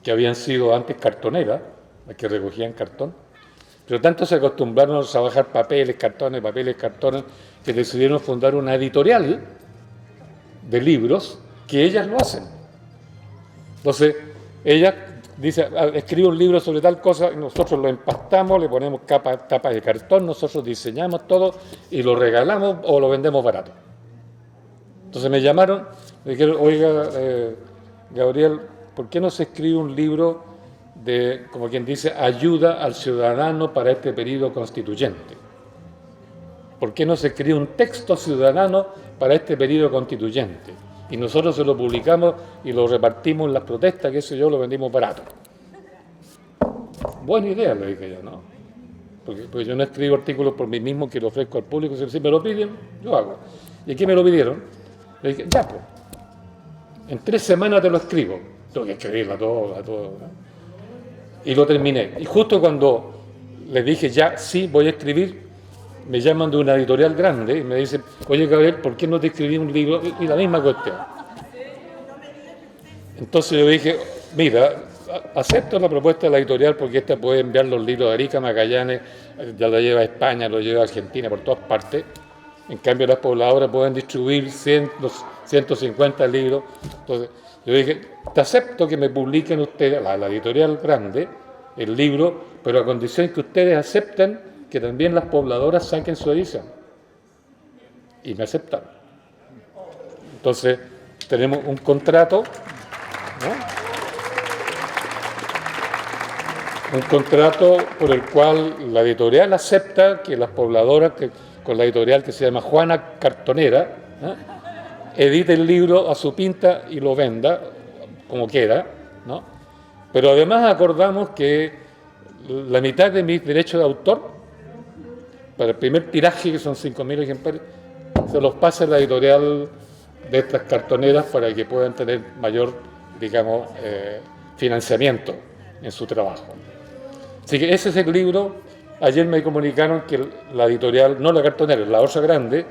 que habían sido antes cartoneras, las que recogían cartón, pero tanto se acostumbraron a trabajar papeles, cartones, que decidieron fundar una editorial de libros que ellas lo hacen. Entonces, ellas dicen, escribe un libro sobre tal cosa, y nosotros lo empastamos, le ponemos tapas de cartón, nosotros diseñamos todo y lo regalamos o lo vendemos barato. Entonces me llamaron, me dijeron, oiga, Gabriel, ¿por qué no se escribe un libro de, como quien dice, ayuda al ciudadano para este periodo constituyente? ¿Por qué no se escribe un texto ciudadano para este periodo constituyente? Y nosotros se lo publicamos y lo repartimos en las protestas, que eso yo lo vendimos barato. Buena idea, le dije yo, ¿no? Porque yo no escribo artículos por mí mismo que lo ofrezco al público, si me lo piden, yo hago. ¿Y aquí me lo pidieron? Le dije, ya, pues, en 3 semanas te lo escribo. Tengo que escribirlo a todo. ¿No? Y lo terminé. Y justo cuando le dije, ya, sí, voy a escribir, me llaman de una editorial grande y me dicen, oye, Gabriel, ¿por qué no te escribí un libro? Y la misma cuestión. Entonces yo dije, mira, acepto la propuesta de la editorial porque esta puede enviar los libros de Arica, Magallanes, ya lo lleva a España, lo lleva a Argentina, por todas partes. En cambio, las pobladoras pueden distribuir 150 libros. Entonces, yo dije, te acepto que me publiquen ustedes, la editorial grande, el libro, pero a condición que ustedes acepten que también las pobladoras saquen su edición. Y me aceptaron. Entonces, tenemos un contrato, ¿no? Un contrato por el cual la editorial acepta que las pobladoras, con la editorial que se llama Juana Cartonera, ¿no?, edite el libro a su pinta y lo venda como quiera, ¿no? Pero además acordamos que la mitad de mis derechos de autor, para el primer tiraje, que son 5.000 ejemplares, se los pasa a la editorial de estas cartoneras para que puedan tener mayor, digamos, financiamiento en su trabajo. Así que ese es el libro. Ayer me comunicaron que la editorial, no la cartonera, la otra grande,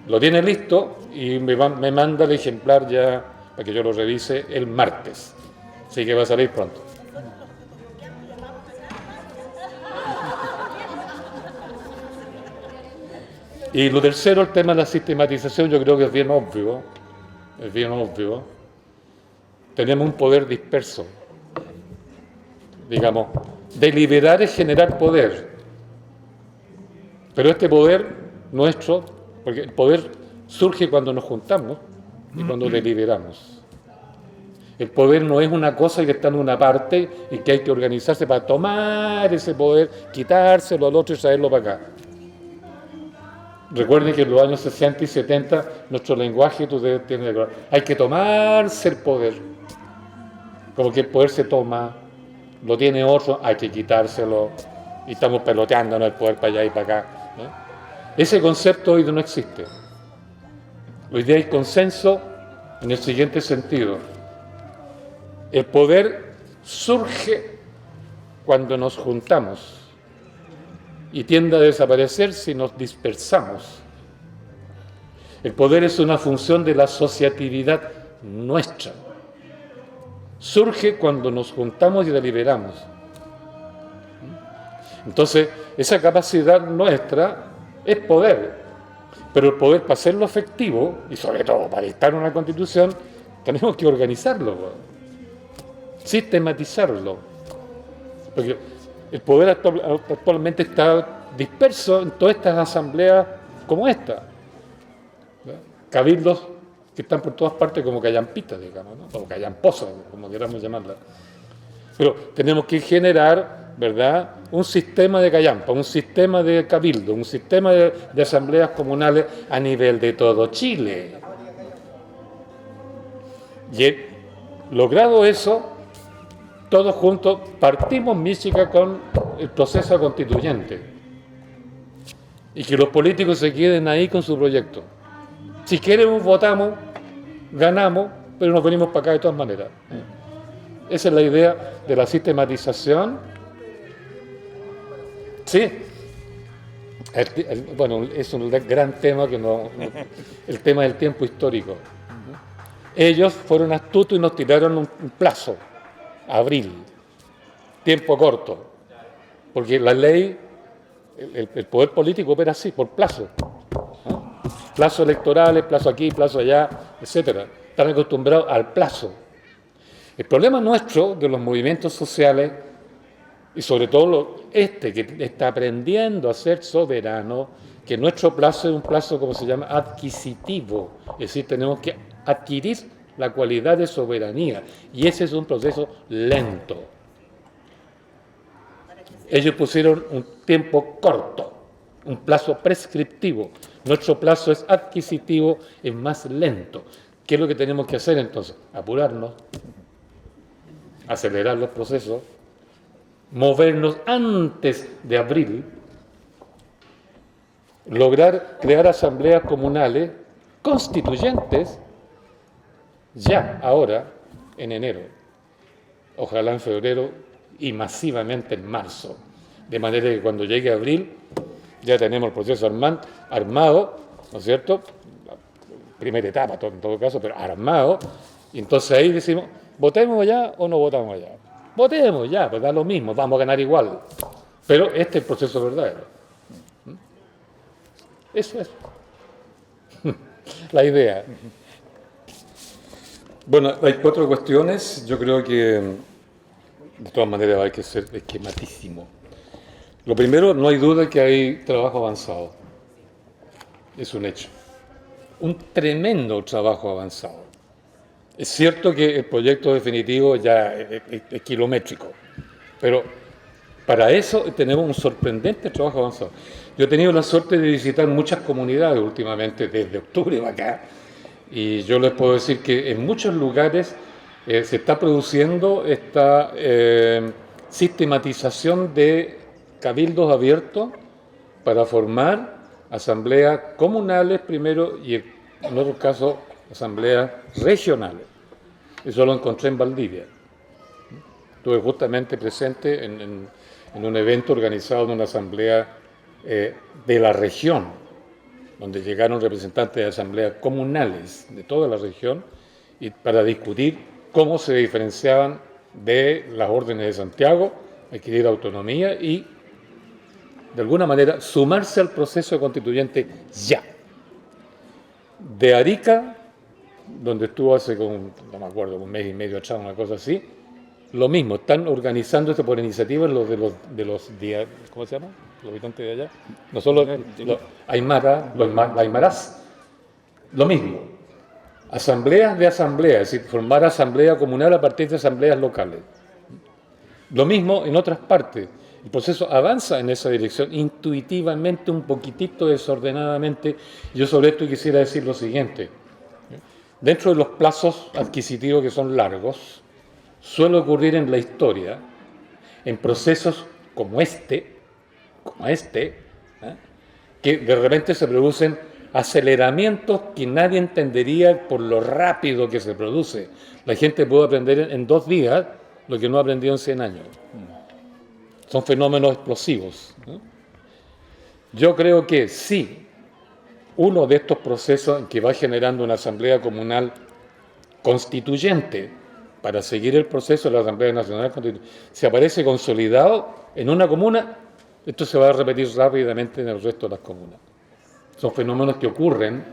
lo tiene listo y me manda el ejemplar ya para que yo lo revise el martes. Así que va a salir pronto. Y lo tercero, el tema de la sistematización, yo creo que es bien obvio. Es bien obvio. Tenemos un poder disperso. Digamos, deliberar es generar poder. Pero este poder nuestro, porque el poder surge cuando nos juntamos y cuando deliberamos. El poder no es una cosa que está en una parte y que hay que organizarse para tomar ese poder, quitárselo al otro y traerlo para acá. Recuerden que en los años 60 y 70 nuestro lenguaje, hay que tomarse el poder. Como que el poder se toma, lo tiene otro, hay que quitárselo y estamos peloteándonos el poder para allá y para acá, ¿no? Ese concepto hoy no existe. Hoy día hay consenso en el siguiente sentido. El poder surge cuando nos juntamos y tiende a desaparecer si nos dispersamos. El poder es una función de la asociatividad nuestra. Surge cuando nos juntamos y deliberamos. Entonces, esa capacidad nuestra es poder, pero el poder, para hacerlo efectivo, y sobre todo para dictar una constitución, tenemos que organizarlo, sistematizarlo. Porque el poder actualmente está disperso en todas estas asambleas como esta. Cabildos que están por todas partes como callampitas, digamos, ¿no? Como callamposas, como queramos llamarlas. Pero tenemos que generar, ¿verdad?, un sistema de callampa, un sistema de cabildo, un sistema de asambleas comunales a nivel de todo Chile. Y logrado eso, todos juntos partimos mística con el proceso constituyente y que los políticos se queden ahí con su proyecto. Si queremos, votamos, ganamos, pero nos venimos para acá de todas maneras. Esa es la idea de la sistematización. Sí. Bueno, es un gran tema que el tema del tiempo histórico. Ellos fueron astutos y nos tiraron un plazo. Abril, tiempo corto, porque la ley, el poder político opera así, por plazo, ¿no? Plazos electorales, plazo aquí, plazo allá, etcétera. Están acostumbrados al plazo. El problema nuestro de los movimientos sociales, y sobre todo que está aprendiendo a ser soberano, que nuestro plazo es un plazo, como se llama, adquisitivo, es decir, tenemos que adquirir la cualidad de soberanía, y ese es un proceso lento. Ellos pusieron un tiempo corto, un plazo prescriptivo. Nuestro plazo es adquisitivo, es más lento. ¿Qué es lo que tenemos que hacer entonces? Apurarnos, acelerar los procesos, movernos antes de abril, lograr crear asambleas comunales constituyentes ya, ahora, en enero, ojalá en febrero y masivamente en marzo, de manera que cuando llegue abril ya tenemos el proceso armado, ¿no es cierto? Primera etapa, en todo caso, pero armado, y entonces ahí decimos, ¿votemos ya o no votamos ya? Votemos ya, pues da lo mismo, vamos a ganar igual, pero este es el proceso verdadero. Eso es la idea. Bueno, hay 4 cuestiones. Yo creo que, de todas maneras, hay que ser esquematísimo. Lo primero, no hay duda que hay trabajo avanzado. Es un hecho. Un tremendo trabajo avanzado. Es cierto que el proyecto definitivo ya es kilométrico, pero para eso tenemos un sorprendente trabajo avanzado. Yo he tenido la suerte de visitar muchas comunidades últimamente, desde octubre para acá, y yo les puedo decir que en muchos lugares se está produciendo esta sistematización de cabildos abiertos para formar asambleas comunales primero y en otros casos asambleas regionales. Eso lo encontré en Valdivia. Estuve justamente presente en un evento organizado en una asamblea de la región, donde llegaron representantes de asambleas comunales de toda la región y para discutir cómo se diferenciaban de las órdenes de Santiago, adquirir autonomía y, de alguna manera, sumarse al proceso constituyente ya. De Arica, donde estuvo hace, no me acuerdo, un mes y medio atrás, una cosa así, lo mismo, están organizando esto por iniciativas los ¿cómo se llama? Los habitantes de allá. No solo los aymarás. Lo mismo. Asambleas de asambleas, es decir, formar asamblea comunal a partir de asambleas locales. Lo mismo en otras partes. El proceso avanza en esa dirección, intuitivamente, un poquitito desordenadamente. Yo sobre esto quisiera decir lo siguiente. Dentro de los plazos adquisitivos que son largos, suele ocurrir en la historia, en procesos como este, que de repente se producen aceleramientos que nadie entendería por lo rápido que se produce. La gente puede aprender en 2 días lo que no ha aprendido en 100 años. Son fenómenos explosivos. Yo creo que sí, uno de estos procesos en que va generando una asamblea comunal constituyente para seguir el proceso de la Asamblea Nacional Constituyente, se aparece consolidado en una comuna, esto se va a repetir rápidamente en el resto de las comunas. Son fenómenos que ocurren,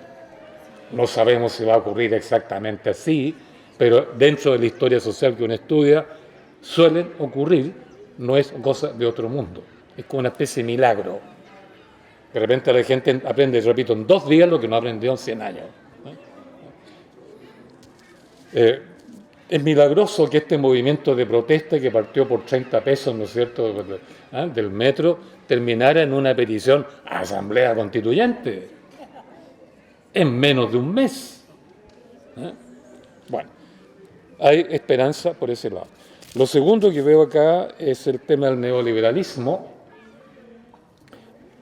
no sabemos si va a ocurrir exactamente así, pero dentro de la historia social que uno estudia, suelen ocurrir, no es cosa de otro mundo, es como una especie de milagro. De repente la gente aprende, repito, en 2 días lo que no aprendió en 100 años. Es milagroso que este movimiento de protesta que partió por 30 pesos, ¿no es cierto?, del metro, terminara en una petición a Asamblea Constituyente en menos de un mes. Bueno, hay esperanza por ese lado. Lo segundo que veo acá es el tema del neoliberalismo.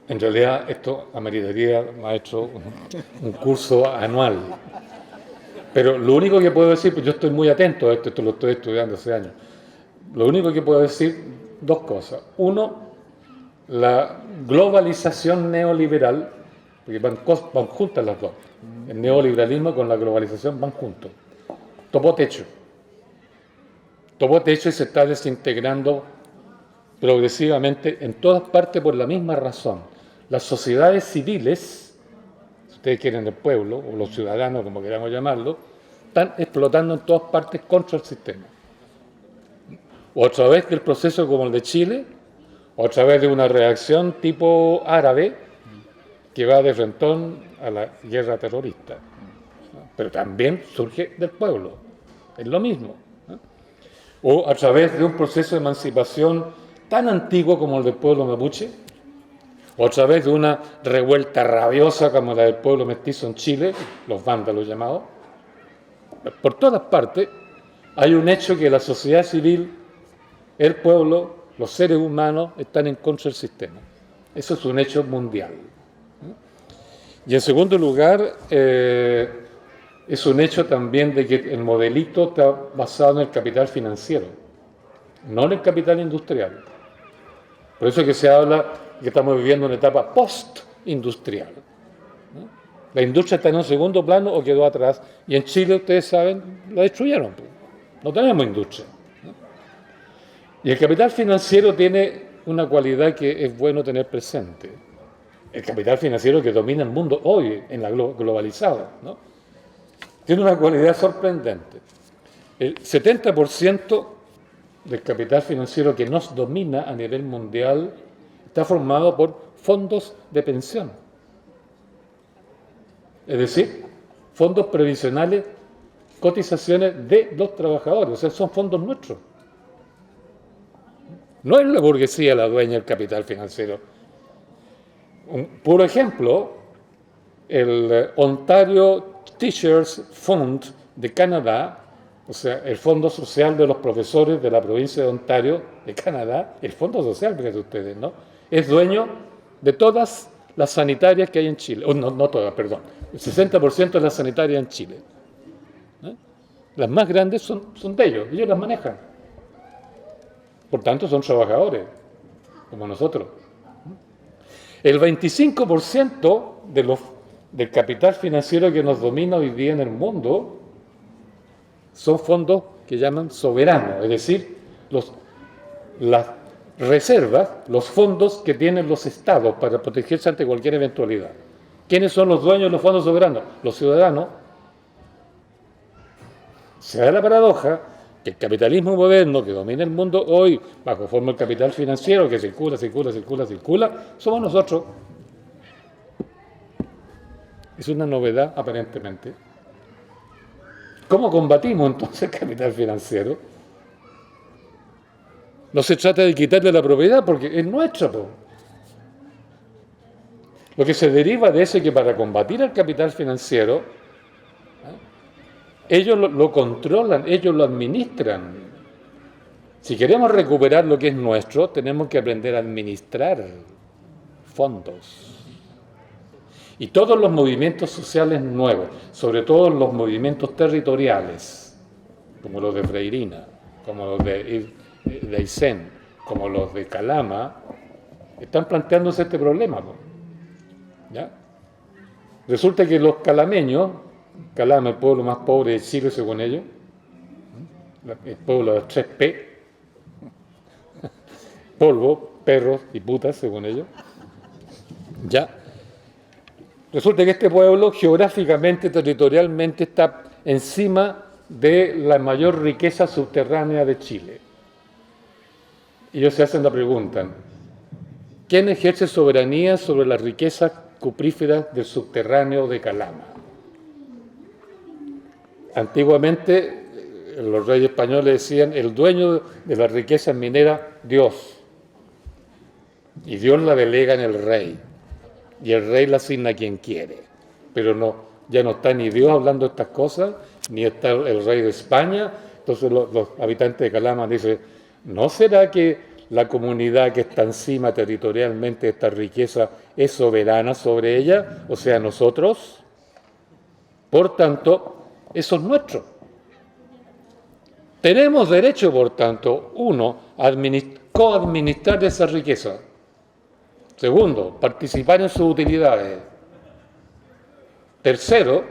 En realidad esto ameritaría, maestro, un curso anual. Pero lo único que puedo decir, pues yo estoy muy atento a esto lo estoy estudiando hace años. Lo único que puedo decir, 2 cosas. Uno, la globalización neoliberal, porque van juntas las dos. El neoliberalismo con la globalización van juntos. Topó techo y se está desintegrando progresivamente en todas partes por la misma razón. Las sociedades civiles, si ustedes quieren el pueblo, o los ciudadanos, como queramos llamarlo, están explotando en todas partes contra el sistema. O a través del proceso como el de Chile, o a través de una reacción tipo árabe que va de frentón a la guerra terrorista. Pero también surge del pueblo, es lo mismo. O a través de un proceso de emancipación tan antiguo como el del pueblo mapuche, o a través de una revuelta rabiosa como la del pueblo mestizo en Chile, los vándalos llamados. Por todas partes hay un hecho que la sociedad civil, el pueblo, los seres humanos están en contra del sistema. Eso es un hecho mundial. Y en segundo lugar, es un hecho también de que el modelito está basado en el capital financiero, no en el capital industrial. Por eso es que se habla que estamos viviendo una etapa post-industrial. La industria está en un segundo plano o quedó atrás. Y en Chile, ustedes saben, la destruyeron. No tenemos industria. Y el capital financiero tiene una cualidad que es bueno tener presente. El capital financiero que domina el mundo hoy, en la globalizada, ¿no? Tiene una cualidad sorprendente. El 70% del capital financiero que nos domina a nivel mundial está formado por fondos de pensión. Es decir, fondos previsionales, cotizaciones de los trabajadores, o sea, son fondos nuestros. No es la burguesía la dueña del capital financiero. Un puro ejemplo, el Ontario Teachers Fund de Canadá, o sea, el Fondo Social de los Profesores de la provincia de Ontario de Canadá, el Fondo Social, fíjense ustedes, ¿no? Es dueño de todas las sanitarias que hay en Chile. No todas, perdón. El 60% de las sanitarias en Chile. ¿Eh? Las más grandes son de ellos las manejan. Por tanto, son trabajadores, como nosotros. El 25% del capital financiero que nos domina hoy día en el mundo son fondos que llaman soberanos, es decir, las reservas, los fondos que tienen los estados para protegerse ante cualquier eventualidad. ¿Quiénes son los dueños de los fondos soberanos? Los ciudadanos. Se da la paradoja que el capitalismo moderno que domina el mundo hoy, bajo forma del capital financiero que circula, somos nosotros. Es una novedad aparentemente. ¿Cómo combatimos entonces el capital financiero? No se trata de quitarle la propiedad porque es nuestra. Lo que se deriva de eso es que para combatir el capital financiero, ellos lo controlan, ellos lo administran. Si queremos recuperar lo que es nuestro, tenemos que aprender a administrar fondos. Y todos los movimientos sociales nuevos, sobre todo los movimientos territoriales, como los de Freirina, como los de Aysén, como los de Calama, están planteándose este problema. ¿Ya? Resulta que los calameños, Calama, el pueblo más pobre de Chile según ellos, el pueblo de los 3P, polvo, perros y putas según ellos, ya. Resulta que este pueblo geográficamente, territorialmente, está encima de la mayor riqueza subterránea de Chile. Y ellos se hacen la pregunta, ¿quién ejerce soberanía sobre las riquezas cupríferas del subterráneo de Calama? Antiguamente, los reyes españoles decían, el dueño de las riquezas mineras, Dios. Y Dios la delega en el rey. Y el rey la asigna a quien quiere. Pero ya no está ni Dios hablando de estas cosas, ni está el rey de España. Entonces los habitantes de Calama dicen, ¿no será que la comunidad que está encima territorialmente de esta riqueza es soberana sobre ella? O sea, nosotros. Por tanto, eso es nuestro. Tenemos derecho, por tanto, uno, a coadministrar esa riqueza. Segundo, participar en sus utilidades. Tercero,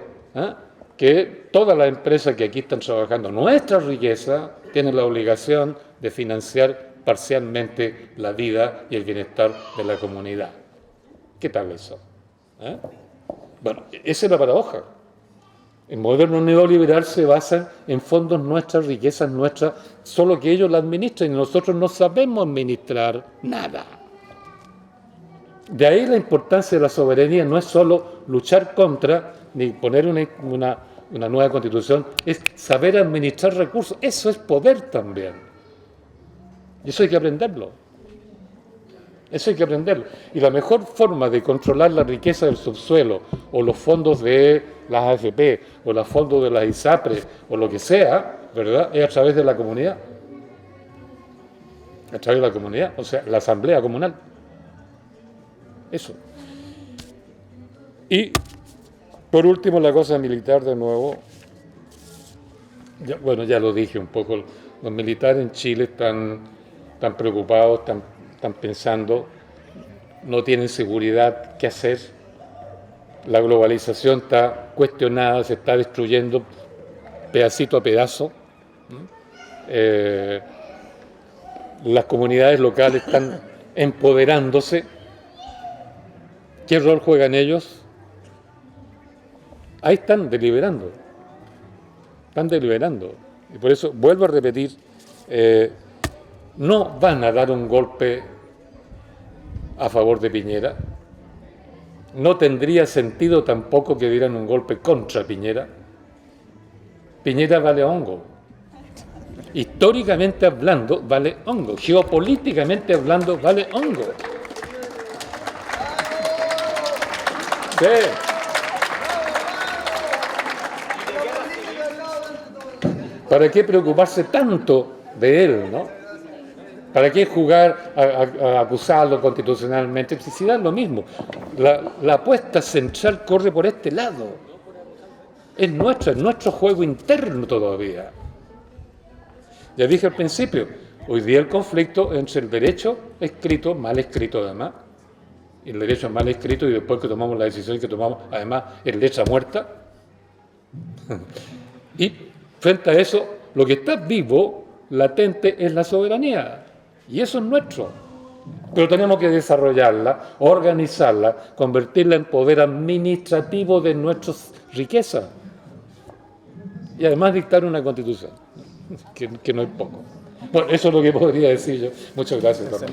que todas las empresas que aquí están trabajando nuestra riqueza tienen la obligación de financiar parcialmente la vida y el bienestar de la comunidad. ¿Qué tal eso? Bueno, esa es la paradoja. El moderno neoliberal se basa en fondos nuestras, riquezas nuestras, solo que ellos la administran y nosotros no sabemos administrar nada. De ahí la importancia de la soberanía no es solo luchar contra, ni poner una nueva constitución, es saber administrar recursos. Eso es poder también. Y eso hay que aprenderlo. Eso hay que aprenderlo. Y la mejor forma de controlar la riqueza del subsuelo, o los fondos de las AFP, o los fondos de las ISAPRE, o lo que sea, ¿verdad?, es a través de la comunidad. A través de la comunidad, o sea, la asamblea comunal. Eso. Y, por último, la cosa militar de nuevo. Ya lo dije un poco. Los militares en Chile están preocupados, están pensando, no tienen seguridad, ¿qué hacer? La globalización está cuestionada, se está destruyendo pedacito a pedazo. Las comunidades locales están empoderándose. ¿Qué rol juegan ellos? Ahí están deliberando. Y por eso, vuelvo a repetir, no van a dar un golpe a favor de Piñera. No tendría sentido tampoco que dieran un golpe contra Piñera. Piñera vale hongo. Históricamente hablando, vale hongo. Geopolíticamente hablando, vale hongo. Sí. ¿Para qué preocuparse tanto de él, no? ¿Para qué jugar a acusarlo constitucionalmente? Si da lo mismo. La apuesta central corre por este lado. Es nuestro juego interno todavía. Ya dije al principio, hoy día el conflicto entre el derecho escrito, mal escrito además, y el derecho mal escrito, y después que tomamos la decisión que tomamos, además, en letra muerta. Y frente a eso, lo que está vivo, latente, es la soberanía. Y eso es nuestro. Pero tenemos que desarrollarla, organizarla, convertirla en poder administrativo de nuestras riquezas. Y además dictar una constitución, que no es poco. Bueno, eso es lo que podría decir yo. Muchas gracias, Tomás.